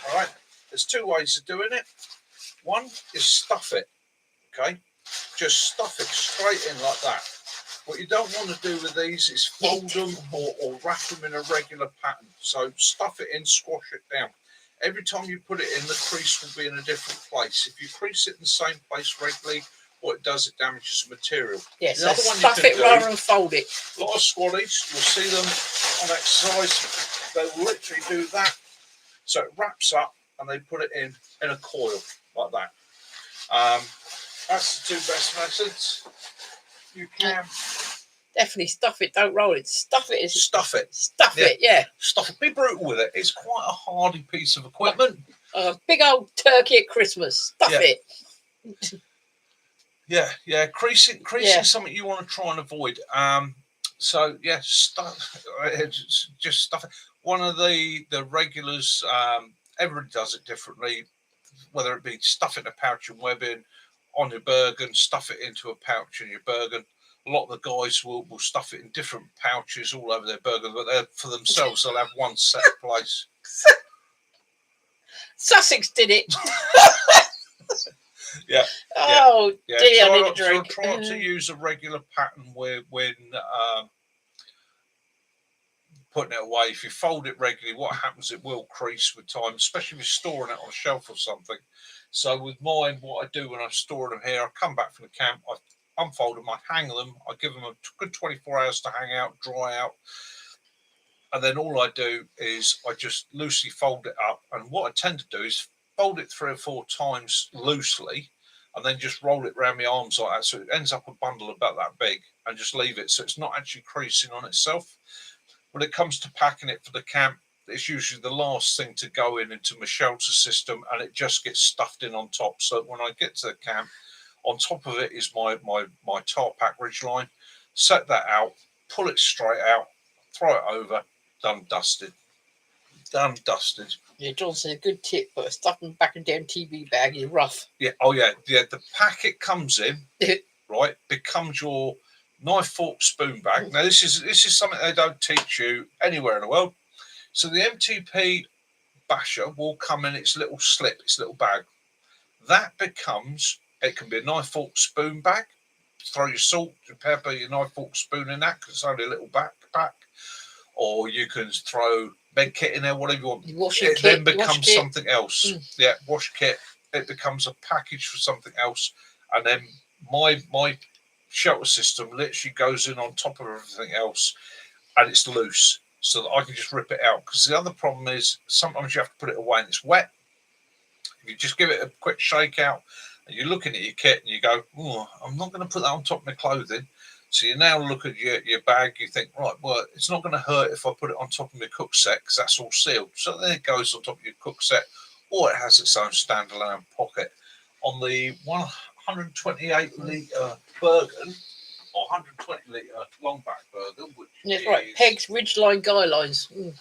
All right. There's 2 ways of doing it. One is stuff it. Okay. Just stuff it straight in like that. What you don't want to do with these is fold them or wrap them in a regular pattern. So stuff it in, squash it down. Every time you put it in, the crease will be in a different place. If you crease it in the same place regularly, what it does, it damages the material. Yes, so stuff it rather than fold it. A lot of squaddies, you'll see them on exercise, they will literally do that. So it wraps up and they put it in a coil like that. That's the 2 best methods. You can definitely stuff it, don't roll it. Stuff it. Stuff it. Stuff it, yeah. Stuff it. Be brutal with it. It's quite a hardy piece of equipment. A big old turkey at Christmas. Stuff it. Yeah. Creasing something you want to try and avoid. So yeah, just stuff it. One of the regulars, everybody does it differently. Whether it be stuff it in a pouch and webbing on your Bergen, stuff it into a pouch in your Bergen. A lot of the guys will stuff it in different pouches all over their Bergen, but they're for themselves. They'll have one set place. Sussex did it. Yeah. Oh dear, I need a drink. Try not to use a regular pattern when putting it away. If you fold it regularly, what happens? It will crease with time, especially if you're storing it on a shelf or something. So with mine, what I do when I'm storing them here, I come back from the camp, I unfold them, I hang them, I give them a good 24 hours to hang out, dry out. And then all I do is I just loosely fold it up. And what I tend to do is fold it 3 or 4 times loosely and then just roll it around my arms like that. So it ends up a bundle about that big and just leave it. So it's not actually creasing on itself. When it comes to packing it for the camp, it's usually the last thing to go into my shelter system and it just gets stuffed in on top. So when I get to the camp, on top of it is my tar pack ridgeline. Set that out, pull it straight out, throw it over, done, dusted. Done, dusted. Yeah, John said a good tip, but stuffing back in the MTB bag is rough. Yeah, the packet comes in, right, becomes your knife, fork, spoon bag. Now this is something they don't teach you anywhere in the world. So the MTP basher will come in its little slip, its little bag. That becomes, it can be a knife, fork, spoon bag. Throw your salt, your pepper, your knife, fork, spoon in that because it's only a little backpack. Or you can throw bed kit in there, whatever you want. It then becomes something else. Yeah, wash kit. It becomes a package for something else. And then my shelter system literally goes in on top of everything else and it's loose so that I can just rip it out. Because the other problem is sometimes you have to put it away and it's wet. If you just give it a quick shake out and you're looking at your kit and you go, oh, I'm not going to put that on top of my clothing. So you now look at your bag, you think, right, well, it's not going to hurt if I put it on top of my cook set because that's all sealed. So then it goes on top of your cook set, or it has its own standalone pocket. On the 128 litre Bergen, or 120 litre longback Bergen, which is right, pegs, ridgeline, guy lines. Yeah,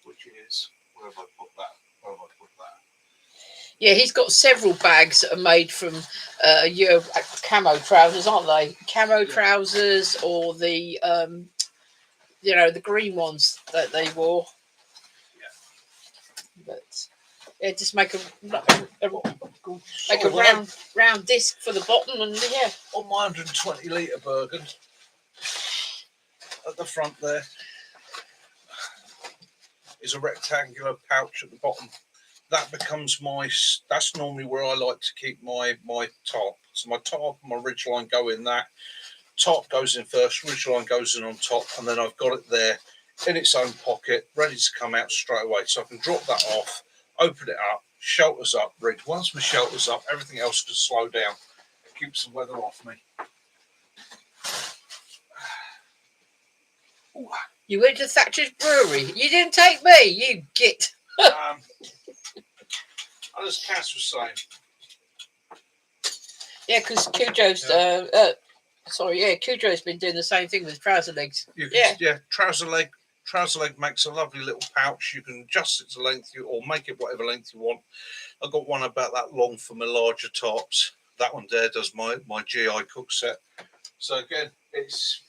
which is, where have I put that? Yeah, he's got several bags that are made from your camo trousers, aren't they? Camo trousers, or the the green ones that they wore. Yeah. But Yeah, just make a round disc for the bottom, and yeah. On my 120 litre Bergen, at the front there is a rectangular pouch at the bottom. That becomes that's normally where I like to keep my top. So my top and my ridgeline go in that. Top goes in first, ridgeline goes in on top, and then I've got it there in its own pocket, ready to come out straight away. So I can drop that off, open it up, shelters up, rig. Once my shelter's up, everything else can slow down. Keep some weather off me. Ooh. You went to Thatcher's Brewery. You didn't take me, you git. As Cass was saying. Yeah, because Cujo's, Cujo's been doing the same thing with trouser legs. Trouser leg makes a lovely little pouch. You can adjust it to length or make it whatever length you want. I've got one about that long for my larger tops. That one there does my GI cook set. So again, it's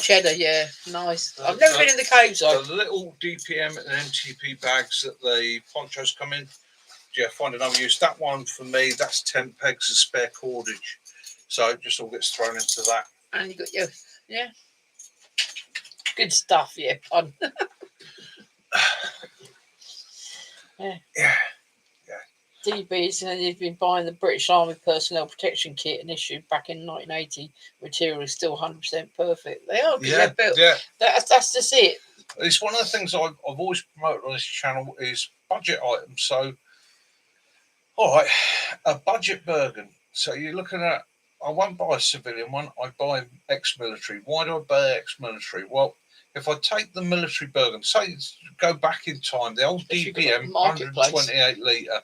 cheddar, yeah, nice. I've never been in the caves though. The little DPM and MTP bags that the ponchos come in. Yeah, find another use. That one for me, that's 10 pegs of spare cordage. So it just all gets thrown into that. And you got good stuff, yeah. Fun. Yeah. DB's and he's been buying the British Army Personnel Protection Kit and issued back in 1980. Material is still 100% perfect. They are, they're built. Yeah. That's just it. It's one of the things I've always promoted on this channel is budget items. So, all right, a budget Bergen. So you're looking at, I won't buy a civilian one. I buy ex-military. Why do I buy ex-military? Well, if I take the military Bergen, say go back in time, the old DPM 128 litre.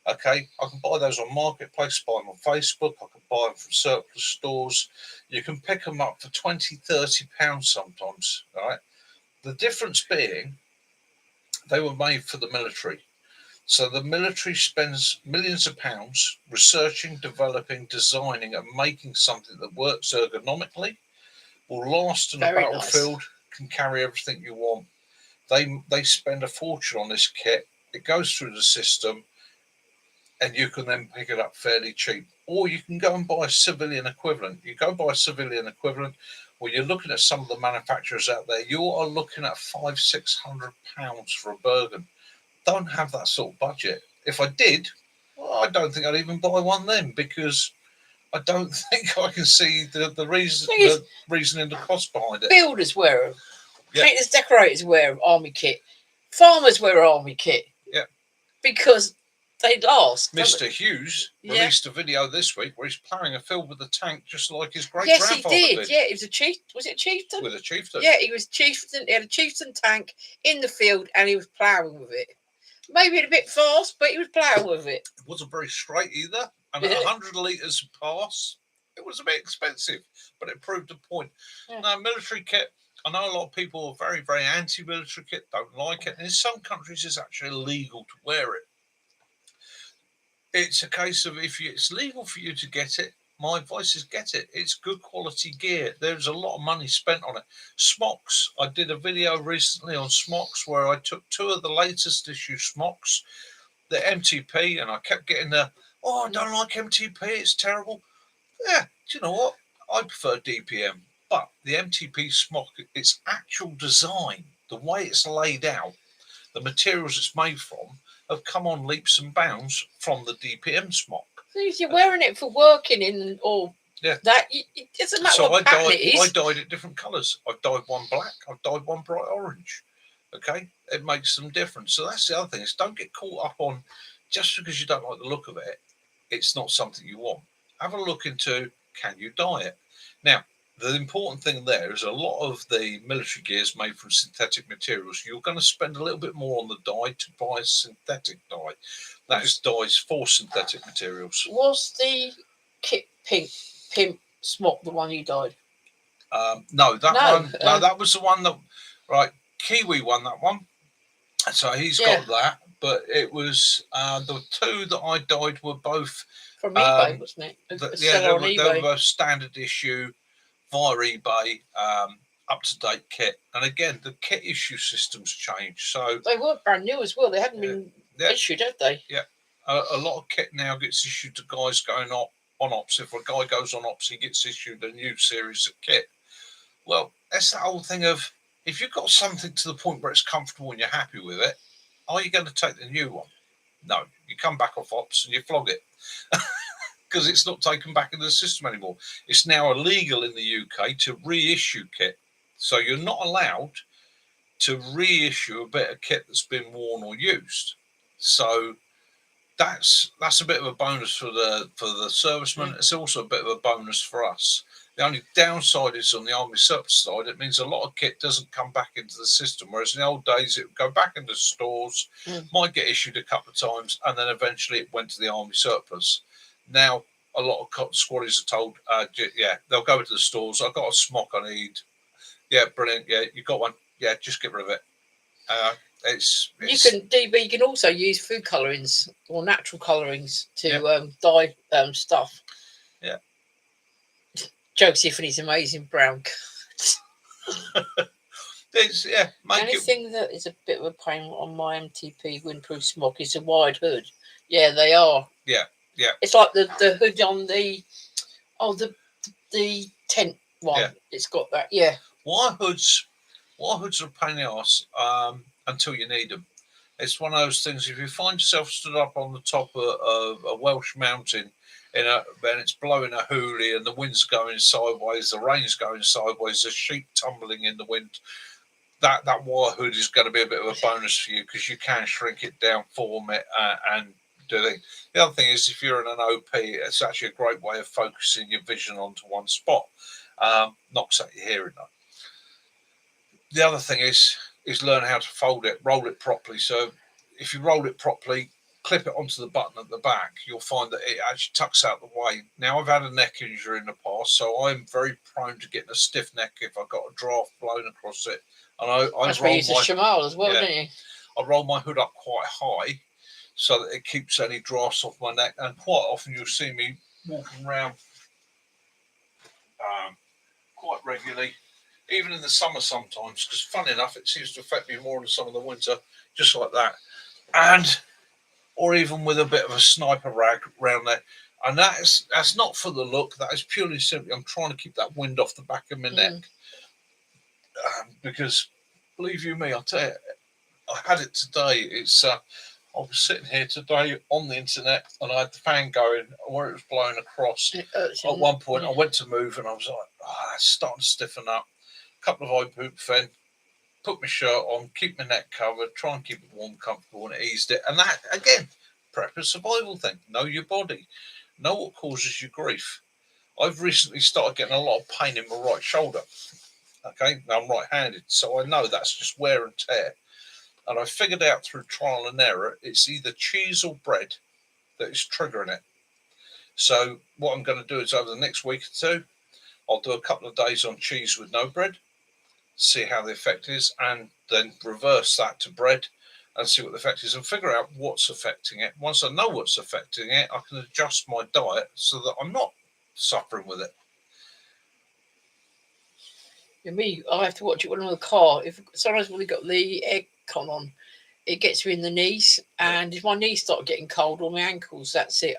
Okay, I can buy those on Marketplace, buy them on Facebook, I can buy them from surplus stores. You can pick them up for £20, £30 sometimes, right? The difference being they were made for the military. So the military spends millions of pounds researching, developing, designing and making something that works ergonomically, will last in the battlefield, can carry everything you want. They spend a fortune on this kit. It goes through the system, and you can then pick it up fairly cheap. Or you can go and buy a civilian equivalent. You go buy a civilian equivalent, well, you're looking at some of the manufacturers out there, you are looking at £500-600 for a Bergen. Don't have that sort of budget. If I did, well, I don't think I'd even buy one then, because I don't think I can see the reason and the cost behind it. Builders wear them. Painters, decorators wear army kit. Farmers wear army kit. Yeah. Because they last. Mr. Hughes released a video this week where he's ploughing a field with a tank just like his great-grandfather did. Yes, he did. Yeah, it was a chief. Was it a chieftain? With a chieftain. Yeah, he was chieftain. He had a chieftain tank in the field and he was ploughing with it. Maybe a bit fast, but he was ploughing with it. It wasn't very straight either. And at 100 litres pass, it was a bit expensive, but it proved a point. Yeah. Now, military kit, I know a lot of people are very, very anti-military kit, don't like it. And in some countries, it's actually illegal to wear it. It's a case of if it's legal for you to get it, my advice is get it. It's good quality gear. There's a lot of money spent on it. Smocks. I did a video recently on smocks where I took 2 of the latest issue smocks, the MTP, and I kept getting I don't like MTP, it's terrible. Yeah, do you know what? I prefer DPM. But the MTP smock, its actual design, the way it's laid out, the materials it's made from, have come on leaps and bounds from the DPM smock. So if you're wearing it for working in that, it doesn't matter what pattern it is. I dyed it different colours. I've dyed one black, I've dyed one bright orange. Okay? It makes them different. So that's the other thing, is don't get caught up on, just because you don't like the look of it, it's not something you want. Have a look into, can you dye it? Now, the important thing there is a lot of the military gear is made from synthetic materials. You're going to spend a little bit more on the dye to buy a synthetic dye. That is dyes for synthetic materials. Was the kit pimp smock the one you dyed? No, that was the one that, right, Kiwi won that one. So he's got that. But it was the 2 that I dyed were both from eBay, wasn't it? They were standard issue via eBay. up-to-date kit. And again, the kit issue system's changed. So they were brand new as well. They hadn't been issued, had they? Yeah. A lot of kit now gets issued to guys going on ops. If a guy goes on ops, he gets issued a new series of kit. Well, that's the whole thing of, if you've got something to the point where it's comfortable and you're happy with it, are you going to take the new one? No. You come back off ops and you flog it. Because it's not taken back into the system anymore. It's now illegal in the UK to reissue kit. So you're not allowed to reissue a bit of kit that's been worn or used. So that's a bit of a bonus for the servicemen. It's also a bit of a bonus for us. The only downside is on the army surplus side. It means a lot of kit doesn't come back into the system, whereas in the old days it would go back into stores, might get issued a couple of times, and then eventually it went to the army surplus. Now a lot of squaddies are told, they'll go to the stores. I've got a smock I need. Yeah, brilliant. Yeah, you got one. Yeah, just get rid of it. You can also use food colorings or natural colorings to dye stuff. Yeah. Joe Tiffany's amazing brown. Anything that is a bit of a pain on my MTP windproof smock is a wide hood. Yeah, they are. Yeah. It's like the hood on the tent one. Yeah. It's got that. Yeah. Wire hoods are a pain in the arse until you need them. It's one of those things. If you find yourself stood up on the top of a Welsh mountain, and it's blowing a hoolie, and the wind's going sideways, the rain's going sideways, the sheep tumbling in the wind, that wire hood is going to be a bit of a bonus for you, because you can shrink it down, form it, and do things. The other thing is, if you're in an OP, it's actually a great way of focusing your vision onto one spot. Knocks out your hearing though. The other thing is learn how to fold it, roll it properly. So if you roll it properly, clip it onto the button at the back, you'll find that it actually tucks out the way. Now, I've had a neck injury in the past, so I'm very prone to getting a stiff neck if I've got a draft blown across it. And that's why you use a chamal as well, don't you? I roll my hood up quite high so that it keeps any drafts off my neck. And quite often you'll see me walking around quite regularly, even in the summer sometimes, because funny enough, it seems to affect me more in the summer than winter, just like that. Or even with a bit of a sniper rag around there. And that's not for the look. That is purely simply, I'm trying to keep that wind off the back of my neck. Because, believe you me, I'll tell you, I had it today. I was sitting here today on the internet, and I had the fan going where it was blowing across. At one point, I went to move, and I was like, it's starting to stiffen up. A couple of ibuprofen, put my shirt on, keep my neck covered, try and keep it warm, comfortable, and it eased it. And that, again, prep and survival thing. Know your body. Know what causes you grief. I've recently started getting a lot of pain in my right shoulder. Okay, now I'm right-handed, so I know that's just wear and tear. And I figured out through trial and error, it's either cheese or bread that is triggering it. So what I'm going to do is, over the next week or two, I'll do a couple of days on cheese with no bread, see how the effect is, and then reverse that to bread and see what the effect is, and figure out what's affecting it. Once I know what's affecting it, I can adjust my diet so that I'm not suffering with it. Me, I have to watch it when I'm in the car. If sometimes when we got the aircon on, it gets me in the knees, and if my knees start getting cold or my ankles, that's it.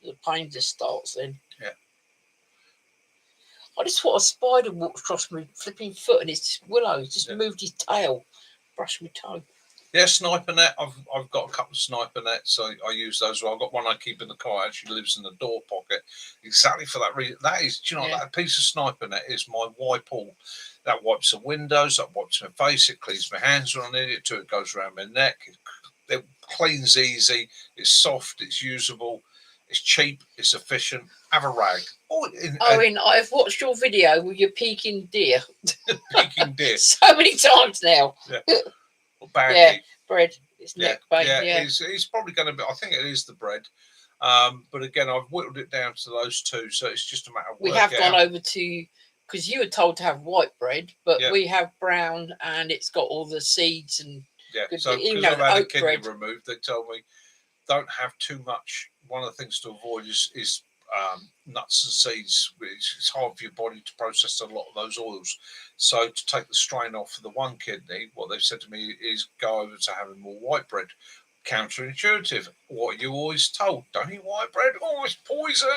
The pain just starts then. Yeah. I just thought a spider walked across my flipping foot, and it's Willow just moved his tail, brushed my toe. Yeah, sniper net. I've got a couple of sniper nets. I use those. Well, I've got one I keep in the car. It actually lives in the door pocket, exactly for that reason. That is, do you know, that piece of sniper net is my wipe all. That wipes the windows. That wipes my face. It cleans my hands when I need it to. It goes around my neck. It cleans easy. It's soft. It's usable. It's cheap. It's efficient. Have a rag. I've watched your video with your peking deer. Peking deer. So many times now. Yeah. Baggy. Bread. It's neck bone. Yeah. It's probably going to be. I think it is the bread. But again, I've whittled it down to those two, so it's just a matter of. We have gone over to, because you were told to have white bread, but we have brown, and it's got all the seeds and. Yeah. So because I've had a kidney removed, they told me don't have too much. One of the things to avoid is nuts and seeds. It's hard for your body to process a lot of those oils. So to take the strain off of the one kidney, what they've said to me is go over to having more white bread. Counterintuitive. What are you always told? Don't eat white bread. Oh, it's poison.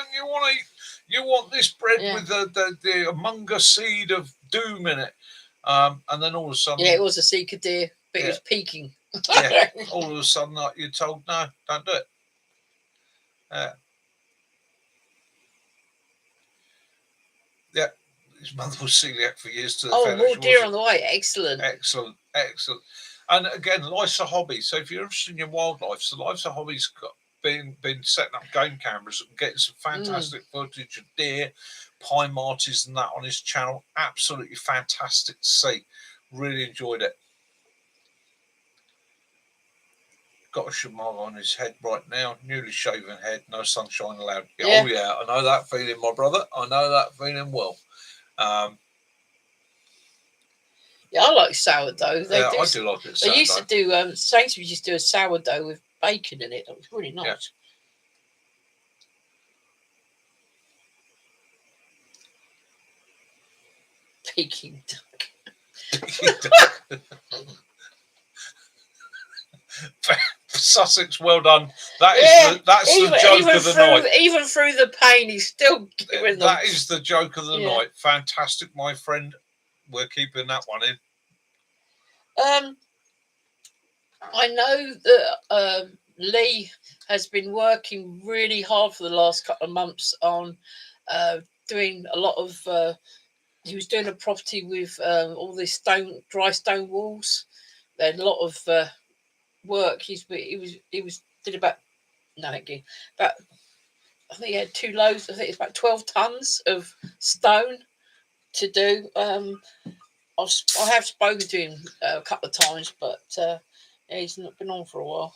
You want this bread with the amunga seed of doom in it. And then all of a sudden, it was a seeker but it was peaking. All of a sudden, you're told no, don't do it. His mother was celiac for years. To the more deer on the way. Excellent. And again, life's a hobby. So if you're interested in your wildlife, so life's a hobby's been setting up game cameras and getting some fantastic footage of deer, pine martens and that on his channel. Absolutely fantastic to see. Really enjoyed it. Got a shamar on his head right now, newly shaven head, no sunshine allowed. Oh yeah, I know that feeling, my brother. I know that feeling well. I like sourdough. I do like it. They used to do Sainsbury's used to do a sourdough with bacon in it. That was really nice. Peking duck. Sussex, well done. That's the joke of the night. Even through the pain, he's still giving them. That is the joke of the night. Fantastic, my friend. We're keeping that one in. I know that Lee has been working really hard for the last couple of months on doing a lot of. He was doing a property with all these dry stone walls. Then a lot of work. He did about I think he had 2 loads. I think it's about 12 tons of stone to do. I have spoken to him a couple of times, but he's not been on for a while.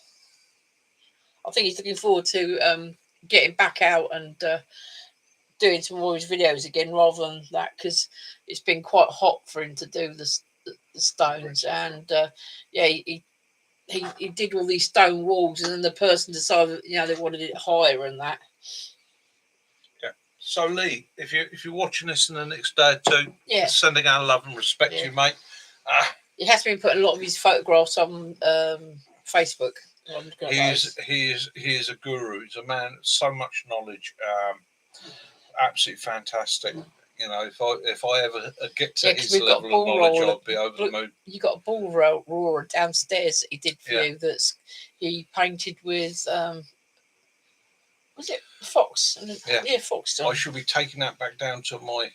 I think he's looking forward to getting back out and doing some more of his videos again, rather than that, because it's been quite hot for him to do the stones. And he did all these stone walls, and then the person decided they wanted it higher and that. So Lee, if you're watching this in the next day or two, sending our love and respect to you, mate. He has been putting a lot of his photographs on Facebook. He is a guru. He's a man with so much knowledge. Absolutely fantastic. If I ever get to his level of knowledge, I'd be over the moon. You got a bull roarer downstairs that he did for you. He painted with. Was it fox? Fox. I should be taking that back down to my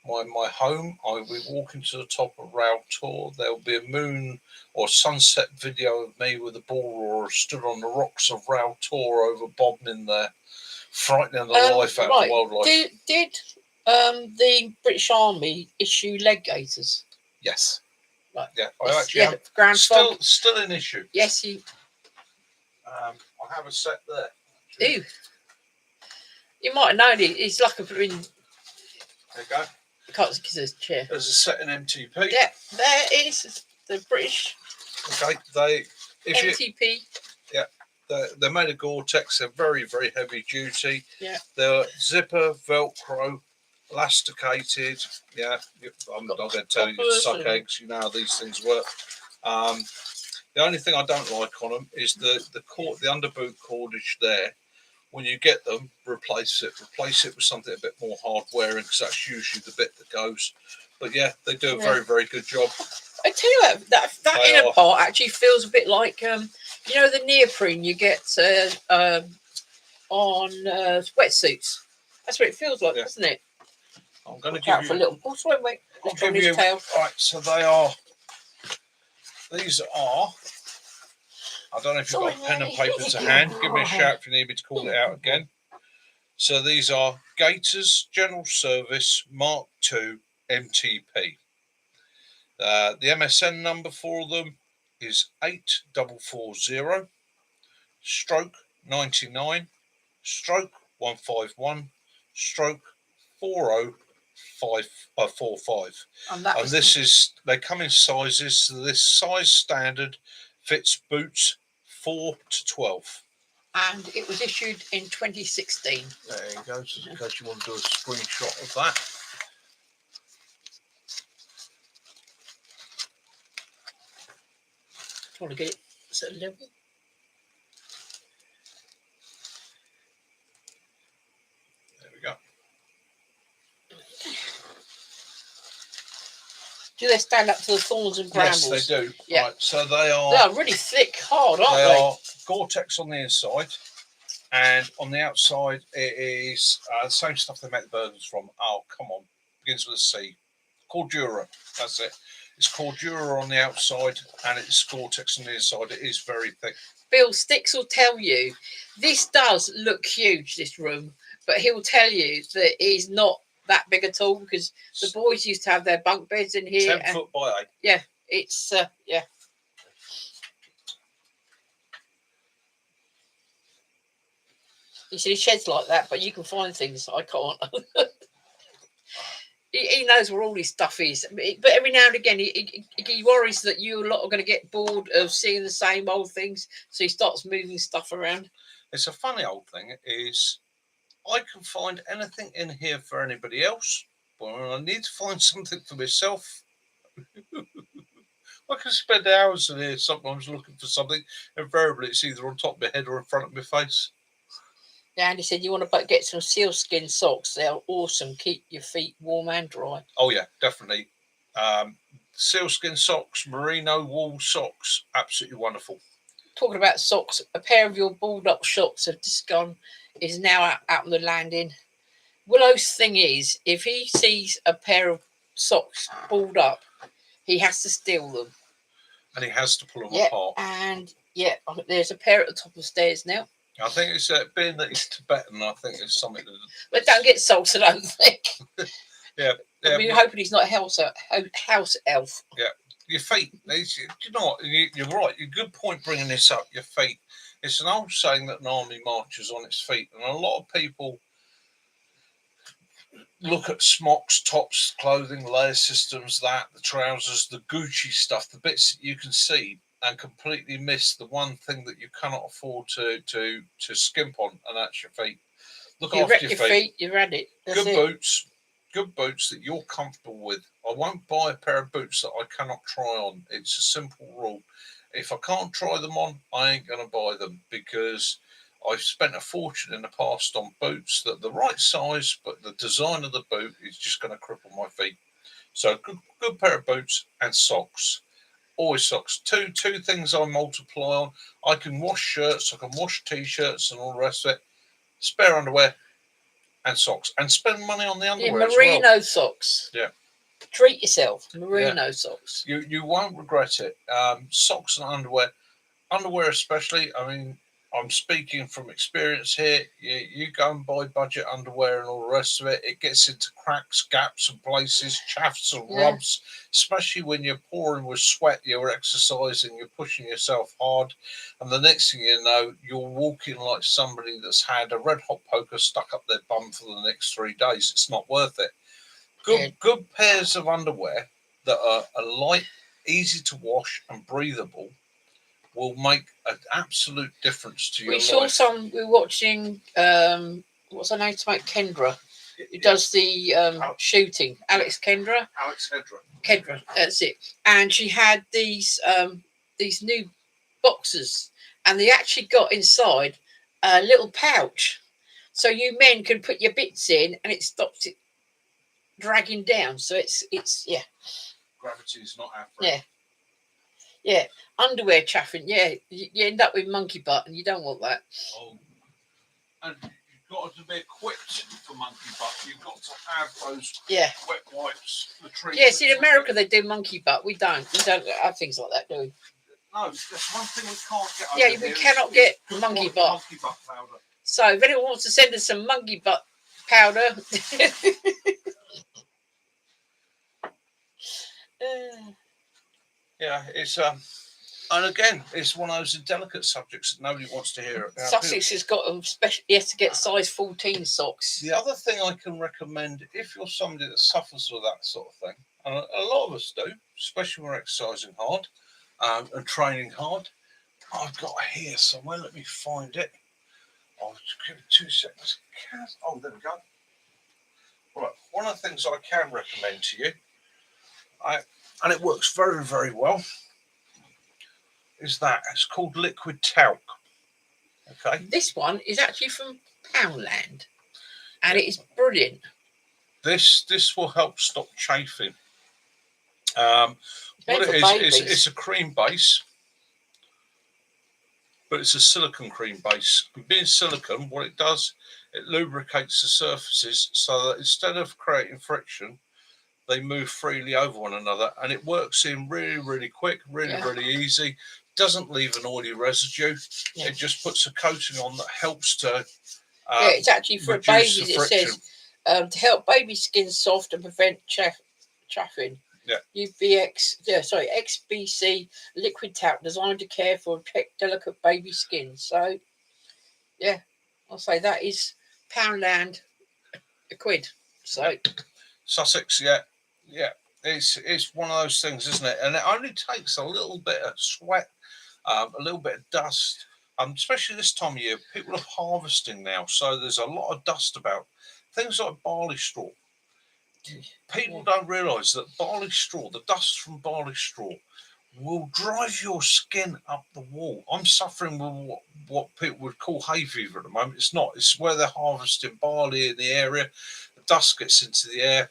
home. I will be walking to the top of Rail Tor. There will be a moon or sunset video of me with a bull roarer stood on the rocks of Rail Tor over Bodmin there, frightening the life out of wildlife. Did the British Army issue leg gaiters? Yes. Right. Yeah, I actually have still an issue. Yes, I have a set there. Ooh. You might have known it. It's like There you go. I can't see because there's a chair. There's a set in MTP. Yeah, there is the British. Okay, MTP. They're made of Gore-Tex. They're very, very heavy duty. Yeah. They're zipper, Velcro, elasticated. Yeah, I'm not going to tell you to suck eggs. You know how these things work. The only thing I don't like on them is the underboot cordage there. When you get them, replace it with something a bit more hard wearing, because that's usually the bit that goes. But yeah, they do a very, very good job. I tell you what, that inner part actually feels a bit like the neoprene you get on wetsuits. That's what it feels like, doesn't it? I'm going to give you a little. Oh, sorry, wait. Right, so these are. I don't know if you've got pen and paper to hand. Give me a shout if you need me to call it out again. So these are Gators General Service Mark II MTP. The MSN number for them is 8440 stroke 99 stroke 151 stroke 4045. And they come in sizes. So this size standard fits boots 4 to 12. and it was issued in 2016. There you go, just in case you want to do a screenshot of that. Trying to get it at a level. There we go. Do they stand up to the thorns and brambles? Yes, they do. Yeah. Right, so they are really thick, hard, aren't they? They are Gore-Tex on the inside, and on the outside it is the same stuff they make the burdens from. Oh, come on. Begins with a C. Cordura. That's it. It's Cordura on the outside, and it's Gore-Tex on the inside. It is very thick. Bill Sticks will tell you, this does look huge, this room, but he'll tell you that it's not that big at all, because the boys used to have their bunk beds in here. 10 foot by 8. Yeah, it's, yeah. You see, sheds like that, but you can find things I can't. He knows where all his stuff is, but every now and again he worries that you lot are going to get bored of seeing the same old things, so he starts moving stuff around. It's a funny old thing is I can find anything in here for anybody else, but when I need to find something for myself, I can spend hours in here sometimes looking for something. Invariably, it's either on top of my head or in front of my face. Yeah, Andy said you want to get some sealskin socks. They're awesome. Keep your feet warm and dry. Oh, yeah, definitely. Sealskin socks, merino wool socks, absolutely wonderful. Talking about socks, a pair of your balled up shorts have just gone, is now out on the landing. Willow's thing is, if he sees a pair of socks balled up, he has to steal them. And he has to pull them apart. And there's a pair at the top of the stairs now. I think it's being that he's Tibetan. I think it's something. But don't get socks, I don't think. Yeah. We're hoping he's not a house elf. Yeah, your feet. You know what? You're right. Good point bringing this up. Your feet. It's an old saying that an army marches on its feet, and a lot of people look at smocks, tops, clothing, layer systems, the trousers, the Gucci stuff, the bits that you can see, and completely miss the one thing that you cannot afford to skimp on, and that's your feet. Look after your feet. You've had it. Good boots that you're comfortable with. I won't buy a pair of boots that I cannot try on. It's a simple rule. If I can't try them on, I ain't going to buy them, because I've spent a fortune in the past on boots that are the right size, but the design of the boot is just going to cripple my feet. So good pair of boots and socks. Always socks. Two things I multiply on. I can wash shirts, I can wash t-shirts and all the rest of it. Spare underwear and socks. And spend money on the underwear merino as well. Socks. Yeah. Treat yourself. Merino socks. You won't regret it. Socks and underwear. Underwear especially, I mean, I'm speaking from experience here. You go and buy budget underwear and all the rest of it. It gets into cracks, gaps and places, chafes and rubs, especially when you're pouring with sweat, you're exercising, you're pushing yourself hard. And the next thing you know, you're walking like somebody that's had a red hot poker stuck up their bum for the next 3 days. It's not worth it. Good pairs of underwear that are light, easy to wash and breathable will make an absolute difference to your life. We were watching, what's her name tonight? Kendra, who does the shooting. Alex Kendra. Kendra, that's it. And she had these new boxes, and they actually got inside a little pouch, so you men can put your bits in, and it stops it dragging down. So it's Gravity is not our friend. Yeah. Underwear chaffing, you end up with monkey butt, and you don't want that. Oh, and you've got to be equipped for monkey butt. You've got to have those wet wipes. See, in America they do monkey butt. We don't have things like that, do we? No, that's one thing we can't get. We cannot get monkey butt. Monkey butt powder. So if anyone wants to send us some monkey butt powder. It's and again, it's one of those delicate subjects that nobody wants to hear about. Sussex has got he has to get size 14 socks. The other thing I can recommend, if you're somebody that suffers with that sort of thing, and a lot of us do, especially when we're exercising hard and training hard. I've got it here somewhere. Let me find it. I'll just give it 2 seconds. Oh, there we go. Right, one of the things I can recommend to you, and it works very, very well, is that it's called liquid talc. Okay. This one is actually from Poundland, and it is brilliant. This will help stop chafing. What it is, it's a cream base, but it's a silicone cream base. And being silicone, what it does, it lubricates the surfaces so that instead of creating friction, they move freely over one another, and it works in really, really quick, really easy. Doesn't leave an oily residue. Yeah. It just puts a coating on that helps to it's actually for babies. It says to help baby skin soft and prevent chafing. Yeah. XBC liquid talc designed to care for and protect delicate baby skin. So, yeah, I'll say that is Poundland £1. So, Sussex, yeah. It's one of those things, isn't it? And it only takes a little bit of sweat, a little bit of dust. Especially this time of year, people are harvesting now, so there's a lot of dust about. Things like barley straw. People don't realise that barley straw, the dust from barley straw, will drive your skin up the wall. I'm suffering with what people would call hay fever at the moment. It's not. It's where they're harvesting barley in the area. The dust gets into the air.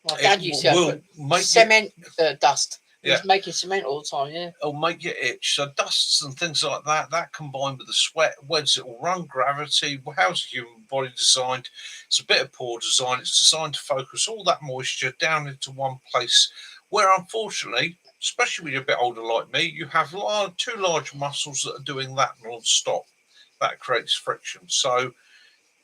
My dad used to have cement dust. He's making cement all the time, yeah. It'll make you itch. So dusts and things like that combined with the sweat, where's it will run gravity. How's the human body designed? It's a bit of poor design. It's designed to focus all that moisture down into one place where, unfortunately, especially when you're a bit older like me, you have two large muscles that are doing that non-stop. That creates friction. So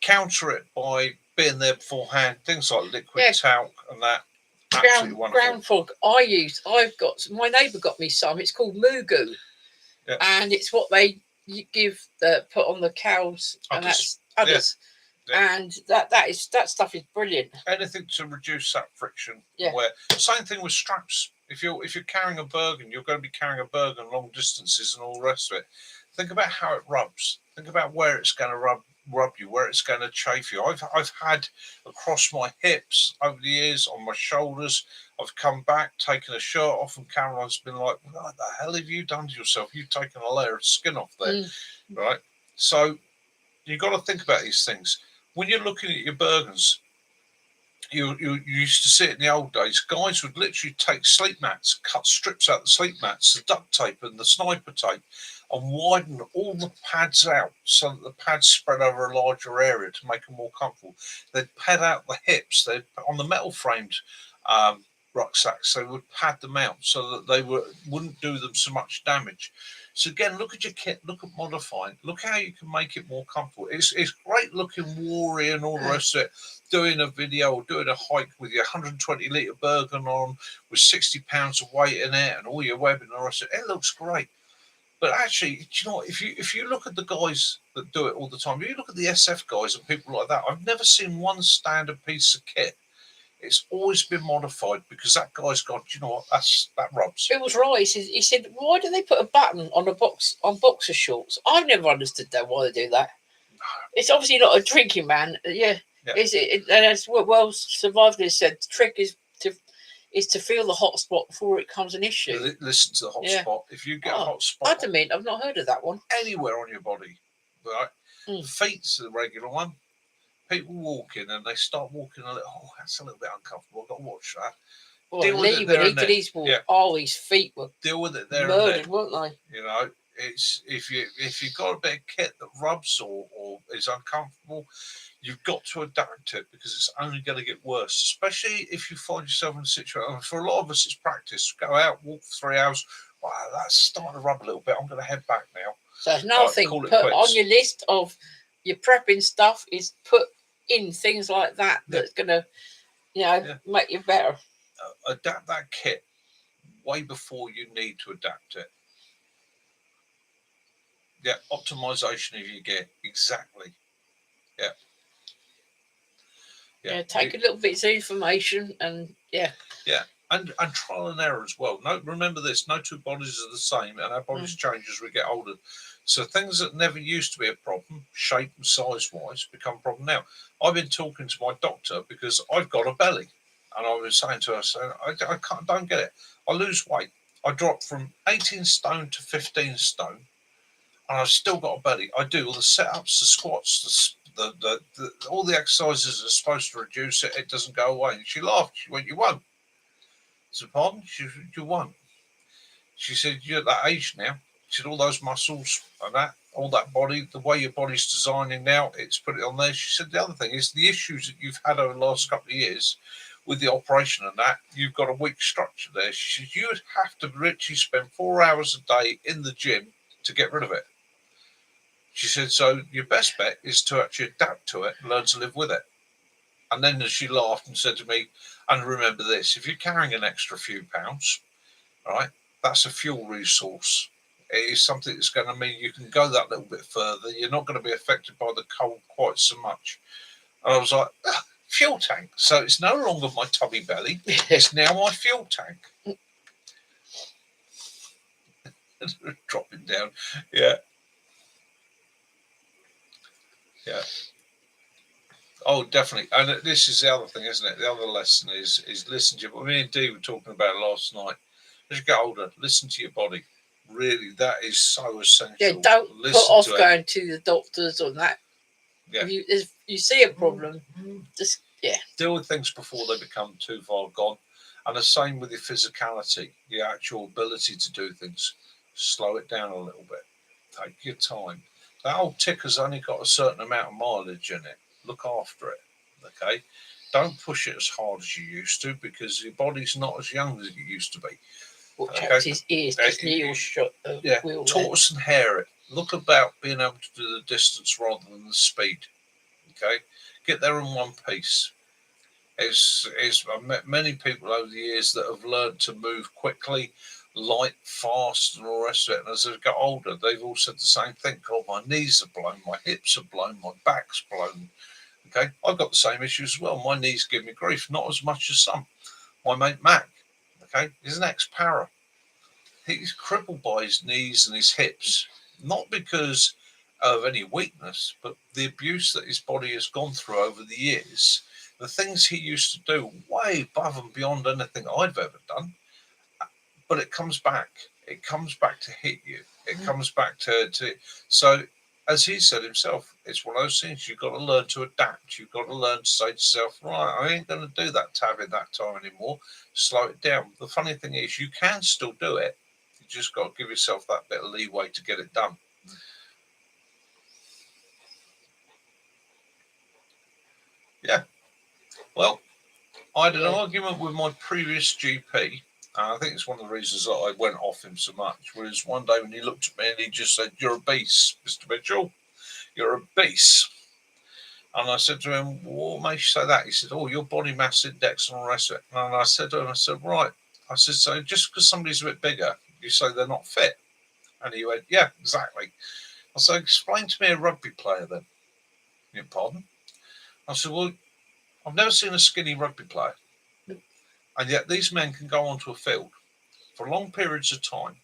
counter it by being there beforehand, things like liquid talc and that. Ground fog. I've got my neighbour got me some. It's called Mugu, and it's what they give put on the cows and that's others. Yeah. And that stuff is brilliant. Anything to reduce that friction. Yeah. Same thing with straps. If you're carrying a Bergen, you're going to be carrying a Bergen long distances and all the rest of it. Think about how it rubs. Think about where it's going to rub you, where it's going to chafe you. I've had across my hips over the years, on my shoulders. I've come back, taken a shirt off, and Caroline's been like, "What the hell have you done to yourself? You've taken a layer of skin off there." Right? So you've got to think about these things. When you're looking at your Bergens, you used to see it in the old days. Guys would literally take sleep mats, cut strips out the sleep mats, the duct tape and the sniper tape, and widen all the pads out so that the pads spread over a larger area to make them more comfortable. They'd pad out the hips. They'd on the metal framed rucksacks. They would pad them out so that they wouldn't do them so much damage. So again, look at your kit, look at modifying, look how you can make it more comfortable. It's great looking warrior and all the rest of it. Doing a video or doing a hike with your 120 litre Bergen on with 60 pounds of weight in it and all your webbing and the rest of it, it looks great. But actually, do you know what? If you look at the guys that do it all the time, if you look at the SF guys and people like that, I've never seen one standard piece of kit. It's always been modified because that guy's gone, do you know what? That rubs. It was right. He said, why do they put a button on boxer shorts? I've never understood that, why they do that. No. It's obviously not a drinking man. Yeah. And as well survivors said, the trick is to feel the hot spot before it becomes an issue. Listen to the hot spot. If you get a hot spot, I've not heard of that one. Anywhere on your body, right? Feet's the regular one. People walk in and they start walking a little. Oh, that's a little bit uncomfortable. I've got to watch that. Well, Lee, when he did his walk, all his feet were deal with it there murdered, and then, weren't they? You know, it's if you've got a bit of kit that rubs or is uncomfortable, you've got to adapt it because it's only going to get worse. Especially if you find yourself in a situation. For a lot of us, it's practice. Go out, walk for 3 hours. Wow, that's starting to rub a little bit. I'm going to head back now. So there's another thing put on your list of your prepping stuff is put in things like that that's going to, make you better. Adapt that kit way before you need to adapt it. Yeah, optimization of your gear, exactly. Yeah, take a little bit of information and and trial and error as well. Remember this: no two bodies are the same, and our bodies change as we get older. So things that never used to be a problem, shape and size wise, become a problem now. I've been talking to my doctor because I've got a belly, and I was saying to her, I don't get it. I lose weight. I drop from 18 stone to 15 stone, and I've still got a belly. I do all the sit-ups, the squats, all the exercises are supposed to reduce it. It doesn't go away. And she laughed. She went, "You won't." I said, "Pardon?" She said, "You won't." She said, "You're at that age now." She said, "All those muscles and that, all that body, the way your body's designing now, it's put it on there." She said, "The other thing is the issues that you've had over the last couple of years with the operation and that, you've got a weak structure there." She said, "You would have to literally spend 4 hours a day in the gym to get rid of it." She said, "So your best bet is to actually adapt to it and learn to live with it." And then she laughed and said to me, "And remember this, if you're carrying an extra few pounds, right, that's a fuel resource. It is something that's going to mean you can go that little bit further. You're not going to be affected by the cold quite so much." And I was like, fuel tank. So it's no longer my tubby belly. It's now my fuel tank. Dropping down. Yeah. Yeah. Oh, definitely. And this is the other thing, isn't it? The other lesson is listen to your. Me and Dee were talking about it last night. As you get older, listen to your body. Really, that is so essential. Yeah, don't put off going to the doctors on that. Yeah. If you see a problem, just deal with things before they become too far gone. And the same with your physicality, your actual ability to do things. Slow it down a little bit. Take your time. That old ticker's only got a certain amount of mileage in it. Look after it. Okay? Don't push it as hard as you used to, because your body's not as young as it used to be. Watch out his ears, just needle shot. Yeah, tortoise and hare it. Look about being able to do the distance rather than the speed. Okay? Get there in one piece. I've met many people over the years that have learned to move quickly, light, fast, and all the rest of it. And as they've got older, they've all said the same thing. God, my knees are blown, my hips are blown, my back's blown. Okay, I've got the same issues as well. My knees give me grief, not as much as some. My mate Mac, okay, he's an ex-para. He's crippled by his knees and his hips, not because of any weakness, but the abuse that his body has gone through over the years. The things he used to do way above and beyond anything I've ever done, but it comes back. It comes back to hit you. It comes back to so, as he said himself, it's one of those things you've got to learn to adapt. You've got to learn to say to yourself, right, I ain't going to do that tabbing that time anymore. Slow it down. The funny thing is, you can still do it. You just got to give yourself that bit of leeway to get it done. Yeah. Well, I had an argument with my previous GP. I think it's one of the reasons that I went off him so much. Was one day when he looked at me and he just said, "You're a beast, Mr. Mitchell. You're a beast." And I said to him, "What makes you say that?" He said, "Oh, your body mass index and all the rest of it." And I said to him, "Right." I said, "So just because somebody's a bit bigger, you say they're not fit?" And he went, "Yeah, exactly." I said, "Explain to me a rugby player then." You pardon? I said, "Well, I've never seen a skinny rugby player. And yet these men can go onto a field for long periods of time.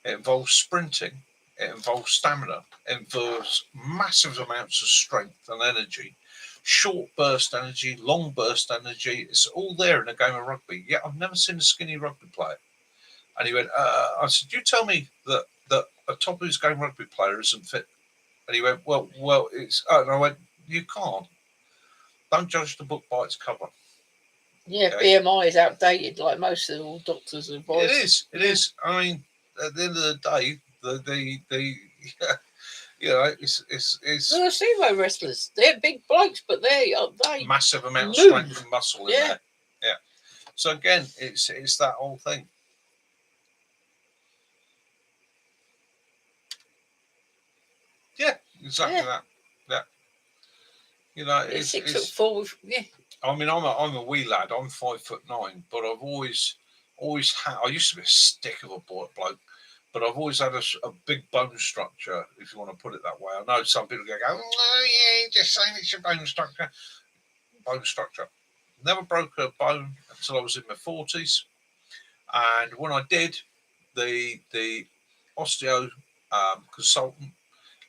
It involves sprinting. It involves stamina. It involves massive amounts of strength and energy. Short burst energy, long burst energy. It's all there in a game of rugby. Yet I've never seen a skinny rugby player." And he went, I said, "You tell me that a top of his game rugby player isn't fit." And he went, well, it's, and I went, "You can't. Don't judge the book by its cover." Yeah, okay. BMI is outdated, like most of all doctors' advice. It is. I mean, at the end of the day, the you know, it's well, sumo wrestlers. They're big blokes, but they massive amount of strength and muscle in there. Yeah. So again, it's that whole thing. Yeah, exactly that. Yeah. You know, it's 6'4". Yeah. I mean, I'm a wee lad. I'm 5'9", but I've always had. I used to be a stick of a bloke, but I've always had a big bone structure, if you want to put it that way. I know some people go, "Oh yeah, just saying it's your bone structure." Bone structure. Never broke a bone until I was in my 40s, and when I did, the osteo consultant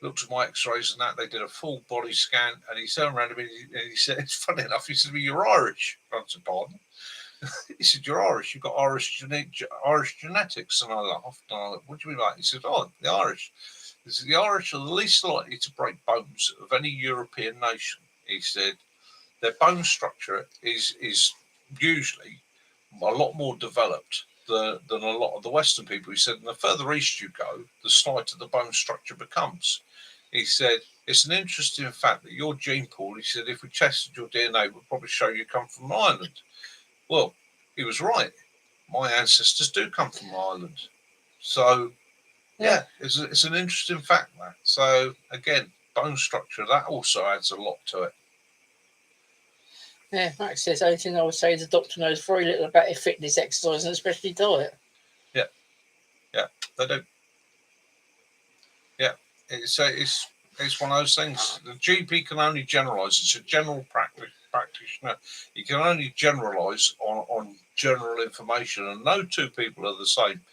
looked at my X-rays and that. They did a full body scan, and he turned around to me and he said, "It's funny enough." He said, "Well, you're Irish." I said, "Pardon?" He said, "You're Irish. You've got Irish genetics." And I laughed. And I went, "What do you mean by that?" He said, "Oh, the Irish. He said, the Irish are the least likely to break bones of any European nation." He said, "Their bone structure is usually a lot more developed than a lot of the Western people." He said, "And the further east you go, the slighter the bone structure becomes." He said, "It's an interesting fact that your gene pool," he said, "if we tested your DNA, it would probably show you come from Ireland." Well, he was right. My ancestors do come from Ireland. So, yeah, it's an interesting fact, that. So, again, bone structure, that also adds a lot to it. Yeah, Max says, "Only thing I would say is the doctor knows very little about your fitness, exercise, and especially diet." Yeah, they do. Yeah, it's one of those things. The GP can only generalise. It's a general practitioner. You can only generalise on general information, and no two people are the same.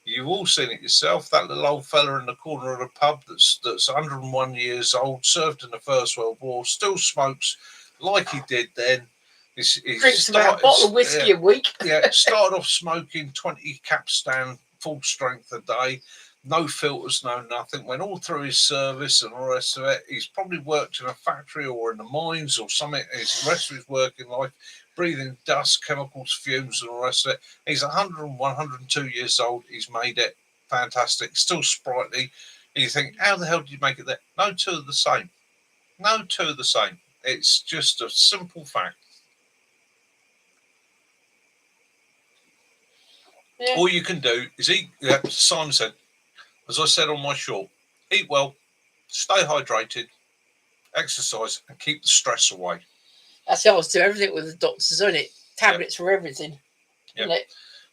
You've all seen it yourself. That little old fella in the corner of the pub that's 101 years old, served in the First World War, still smokes like he did then. Drinks about a bottle of whiskey a week. Yeah, started off smoking 20 Capstan full strength a day, no filters, no nothing. Went all through his service and all the rest of it. He's probably worked in a factory or in the mines or something. His rest of his working life, breathing dust, chemicals, fumes, and all the rest of it. He's 101, 102 years old. He's made it. Fantastic. Still sprightly. And you think, how the hell did you make it there? No two are the same. No two are the same. It's just a simple fact. Yeah. All you can do is eat. Yeah, Simon said, as I said on my short, eat well, stay hydrated, exercise, and keep the stress away. That's how I was doing everything with the doctors, isn't it? Tablets for everything. Yeah.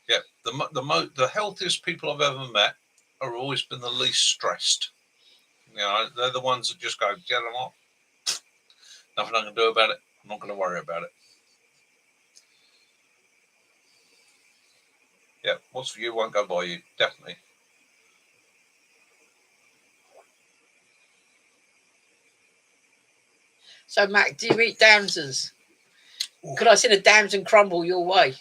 Yeah. The healthiest people I've ever met have always been the least stressed. You know, they're the ones that just go, "Yeah, I'm not. Nothing I can do about it. I'm not going to worry about it." Yeah, what's for you won't go by you, definitely. So, Mac, do you eat damsons? Could I send a damson crumble your way?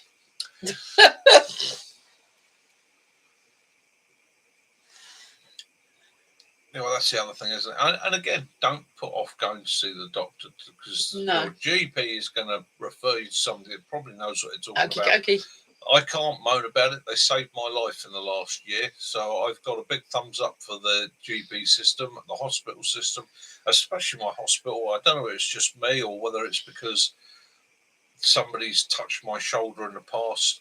Yeah, well, that's the other thing, isn't it? And again, don't put off going to see the doctor, because your GP is going to refer you to somebody that probably knows what they're talking about. Okay. I can't moan about it. They saved my life in the last year. So I've got a big thumbs up for the GP system, the hospital system, especially my hospital. I don't know if it's just me or whether it's because somebody's touched my shoulder in the past,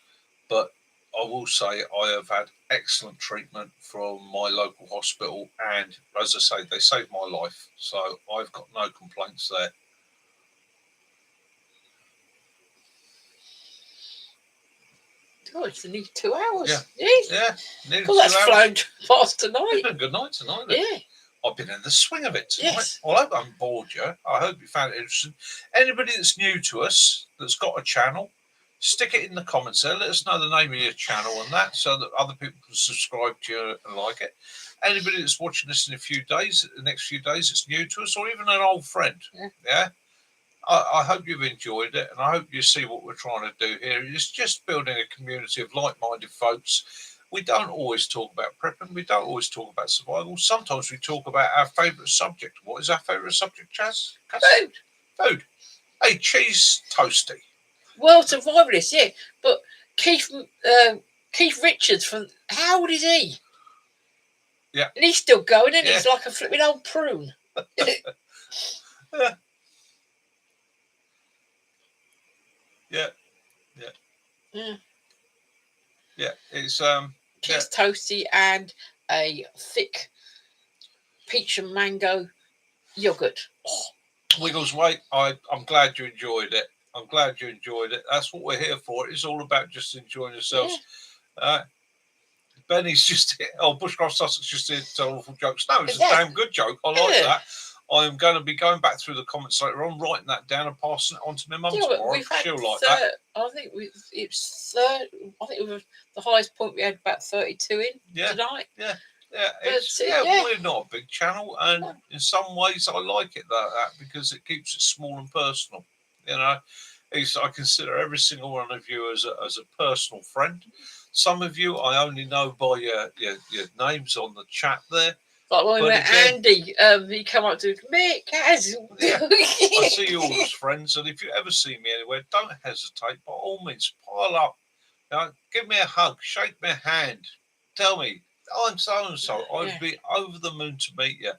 but I will say I have had excellent treatment from my local hospital, and as I say, they saved my life. So I've got no complaints there. God, it's nearly 2 hours. Yeah. Nearly 2 hours. That's flown past tonight. It's been a good night tonight. Yeah. I've been in the swing of it tonight. Yes. Well, I hope I haven't bored you. I hope you found it interesting. Anybody that's new to us, that's got a channel, stick it in the comments there. Let us know the name of your channel and that, so that other people can subscribe to you and like it. Anybody that's watching this in the next few days, that's new to us, or even an old friend. Yeah. I hope you've enjoyed it, and I hope you see what we're trying to do here. It's just building a community of like-minded folks. We don't always talk about prepping. We don't always talk about survival. Sometimes we talk about our favourite subject. What is our favourite subject, Chaz? Food. Hey, cheese toasty. Well, survivalist, yeah. But Keith Richards, how old is he? Yeah. And he's still going, and he's like a flipping old prune. Yeah. It's cheese toasty and a thick peach and mango yogurt. Oh, Wiggles, wait. I'm glad you enjoyed it. That's what we're here for. It's all about just enjoying yourselves. Benny's just Bushcraft Sussex just here to tell awful jokes. No, it's a damn good joke. I like that. I'm going to be going back through the comments later on, writing that down and passing it on to my mum tomorrow. She'll like that. I think it's third. I think the highest point we had about 32 in tonight. Yeah. We're not a big channel, and in some ways I like it that because it keeps it small and personal. You know, I consider every single one of you as a personal friend. Some of you I only know by your names on the chat there. Like when we met Andy, he come up to me, Kaz. Yeah, I see you all as friends, and if you ever see me anywhere, don't hesitate. By all means, pile up. You know, give me a hug, shake my hand, tell me I'm so and so. I'd be over the moon to meet you.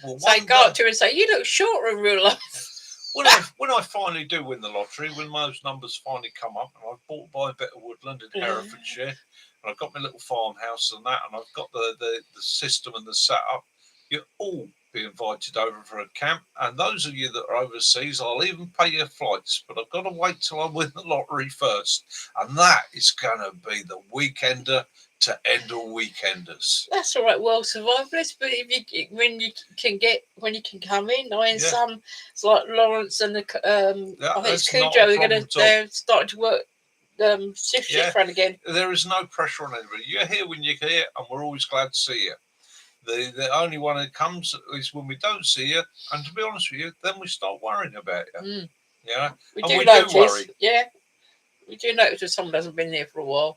Well, so go up to her and say, "You look shorter in real life." When I finally do win the lottery, when those numbers finally come up, and I've bought by a bit of woodland in Herefordshire, and I've got my little farmhouse and that, and I've got the system and the setup, you'll all be invited over for a camp. And those of you that are overseas, I'll even pay your flights, but I've got to wait till I win the lottery first, and that is going to be the weekender to end all weekenders. That's all right, well, survivalists. But when you can come in, I mean, some it's like Lawrence and the I think it's Cujo. They're starting to work shift run again. There is no pressure on anybody. You're here when you're here, and we're always glad to see you. The only one that comes is when we don't see you, and to be honest with you, then we start worrying about you. Yeah, we do worry. Yeah, we do notice if someone hasn't been there for a while.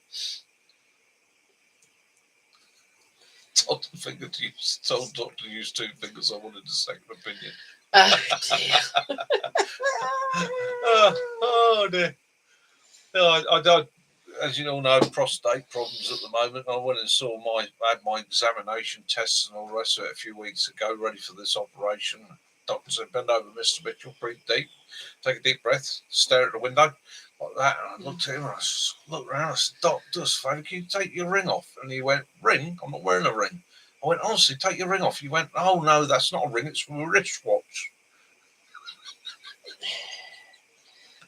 Told Doctor to use 2 fingers. I wanted a second opinion. Oh dear. No, I don't. As you all know, prostate problems at the moment. I went and had my examination tests and all the rest of it a few weeks ago, ready for this operation. Doctor said, "Bend over, Mr. Mitchell, breathe deep, take a deep breath, stare at the window." Like that, and I looked at him and I looked around. I said, "Doctor, can you take your ring off?" And he went, "Ring? I'm not wearing a ring." I went, "Honestly, take your ring off." He went, "Oh no, that's not a ring. It's a wristwatch."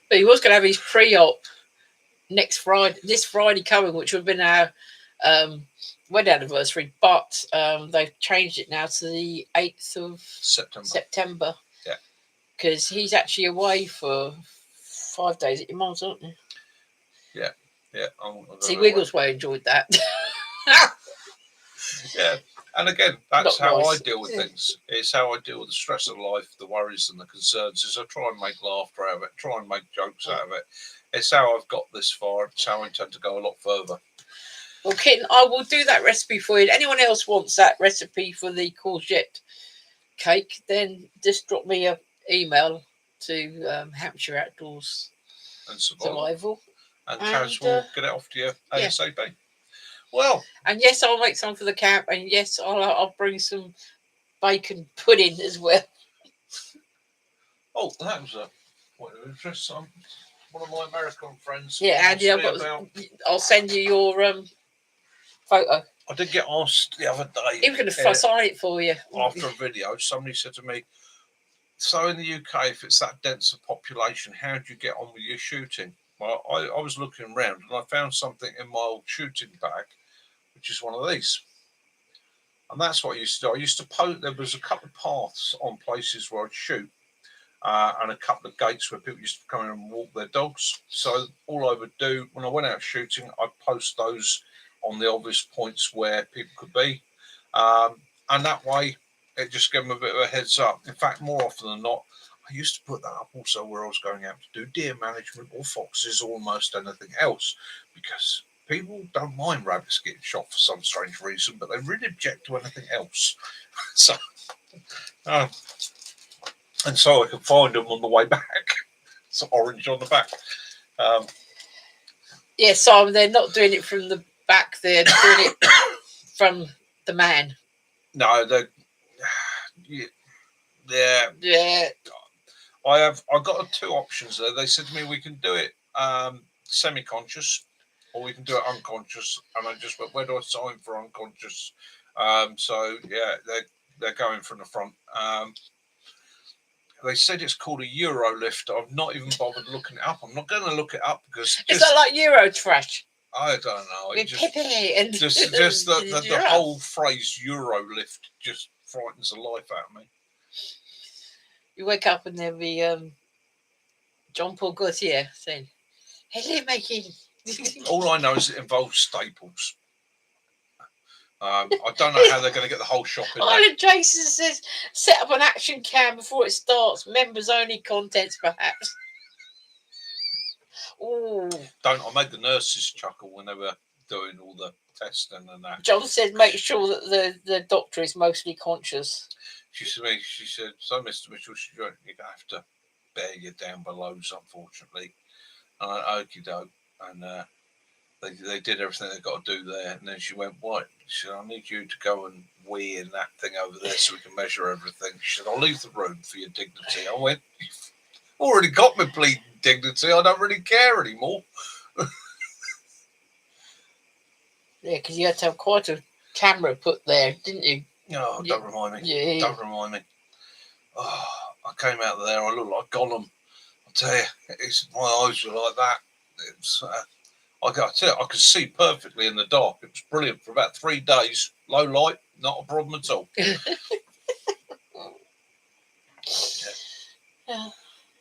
But he was going to have his pre-op this Friday coming, which would have been our wedding anniversary, but they've changed it now to the 8th of September. Yeah, because he's actually away for 5 days at your mum's, aren't you? Yeah. See, Wigglesway enjoyed that. Yeah, and again, that's how I deal with things. It's how I deal with the stress of life, the worries and the concerns. Is I try and make laughter out of it, try and make jokes out of it. It's how I've got this far. It's how I intend to go a lot further. Well, Kitten, I will do that recipe for you. Anyone else wants that recipe for the courgette cake, then just drop me an email to Hampshire Outdoors and Survival. And Kaz will get it off to you ASAP. Yeah. Well, and yes, I'll make some for the camp, and yes, I'll bring some bacon pudding as well. Oh, that was a point of interest. One of my American friends. Yeah, Andy, I'll send you your photo. I did get asked the other day. He was going to sign it for you after a video. Somebody said to me, "So in the UK, if it's that dense a population, how do you get on with your shooting?" Well, I was looking around and I found something in my old shooting bag, which is one of these. And that's what I used to do. I used to post. There was a couple of paths on places where I'd shoot, and a couple of gates where people used to come in and walk their dogs. So all I would do when I went out shooting, I'd post those on the obvious points where people could be, and that way it just gave them a bit of a heads up. In fact, more often than not, I used to put that up also where I was going out to do deer management or foxes or almost anything else, because people don't mind rabbits getting shot for some strange reason, but they really object to anything else. So, and so I could find them on the way back. It's orange on the back. Yeah, so they're not doing it from the back; they're doing it from the man. No, yeah. I've got 2 options there. They said to me we can do it semi-conscious, or we can do it unconscious. And I just went, where do I sign for unconscious? So yeah, they're going from the front. They said it's called a Eurolift. I've not even bothered looking it up. I'm not going to look it up because is that like Euro trash? I don't know. Just the whole phrase Eurolift just frightens the life out of me. You wake up and there'll be John Paul Gaultier saying, "Hello, making." All I know is it involves staples. I don't know how they're going to get the whole shop in there. Island Jason says, set up an action cam before it starts. Members only contents, perhaps. Ooh. I made the nurses chuckle when they were doing all the testing and that. John said, make sure that the doctor is mostly conscious. She said, so Mr. Mitchell, you're going to have to bear your down belows, unfortunately. And I okie doke. And they did everything they got to do there. And then she went, what? She said, I need you to go and wee in that thing over there so we can measure everything. She said, I'll leave the room for your dignity. I went, you've already got my bleeding dignity. I don't really care anymore. Yeah, because you had to have quite a camera put there, didn't you? No, don't remind me. Yeah. Don't remind me. Oh, I came out there. I looked like Gollum. I tell you, my eyes were like that. It's, I tell you, I could see perfectly in the dark. It was brilliant for about 3 days. Low light, not a problem at all. Yeah.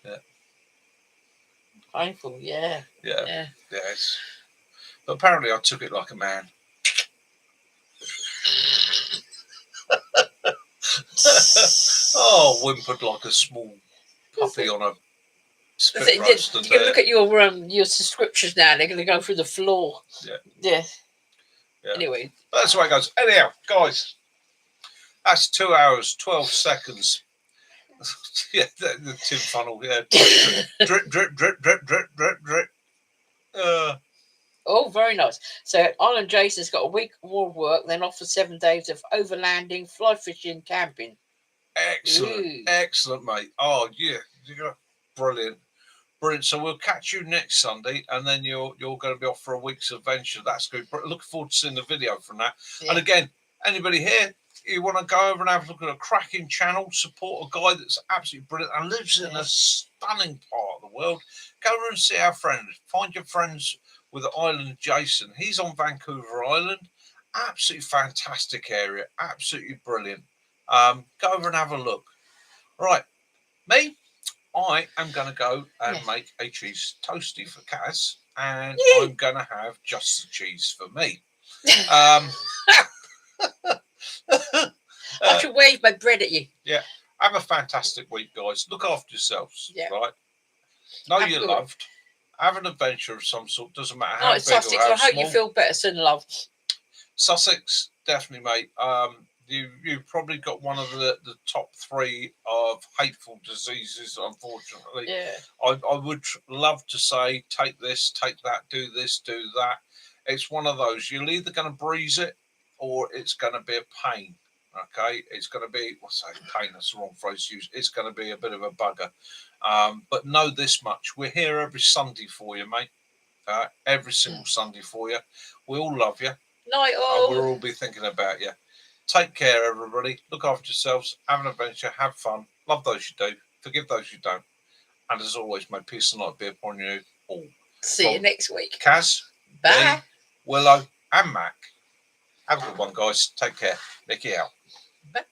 Yeah. Painful, yeah. Yeah. But apparently I took it like a man. Oh, whimpered like a small puppy on a spit roast. You can look at your subscriptions now. They're going to go through the floor. Yeah. Anyway, but that's the way it goes. Anyhow, guys, that's 2 hours 12 seconds. Yeah, the tin funnel. Yeah, drip, drip, drip, drip, drip, drip, drip. Oh, very nice. So Island Jason's got a week more work, then off for 7 days of overlanding, fly fishing, camping. Excellent, excellent, mate. Oh yeah, brilliant. So we'll catch you next Sunday, and then you're going to be off for a week's adventure. That's good. But looking forward to seeing the video from that. Yeah. And again, anybody here, you want to go over and have a look at a cracking channel, support a guy that's absolutely brilliant and lives in a stunning part of the world. Go over and see our friends. Find your friends with Island Jason. He's on Vancouver Island. Absolutely fantastic area. Absolutely brilliant. Go over and have a look. Right, me, I am going to go and make a cheese toastie for Kaz, and I'm going to have just the cheese for me. I should wave my bread at you. Yeah. Have a fantastic week, guys. Look after yourselves. Yeah. Right. Know you're loved. Have an adventure of some sort. Doesn't matter how big Sussex, or how I hope small. you feel better soon, love. Sussex, definitely, mate. You've probably got one of the top 3 of hateful diseases, unfortunately. Yeah. I would love to say, take this, take that, do this, do that. It's one of those. You're either going to breeze it or it's going to be a pain. Okay, it's going to be, pain, that's the wrong phrase to use. It's going to be a bit of a bugger. But know this much. We're here every Sunday for you, mate. Every single Sunday for you. We all love you. Night all. And we'll all be thinking about you. Take care, everybody. Look after yourselves. Have an adventure. Have fun. Love those you do. Forgive those you don't. And as always, may peace and light be upon you all. See you next week. Kaz, bye. Willow, and Mac. Have a good one, guys. Take care. Nicky out. Bye.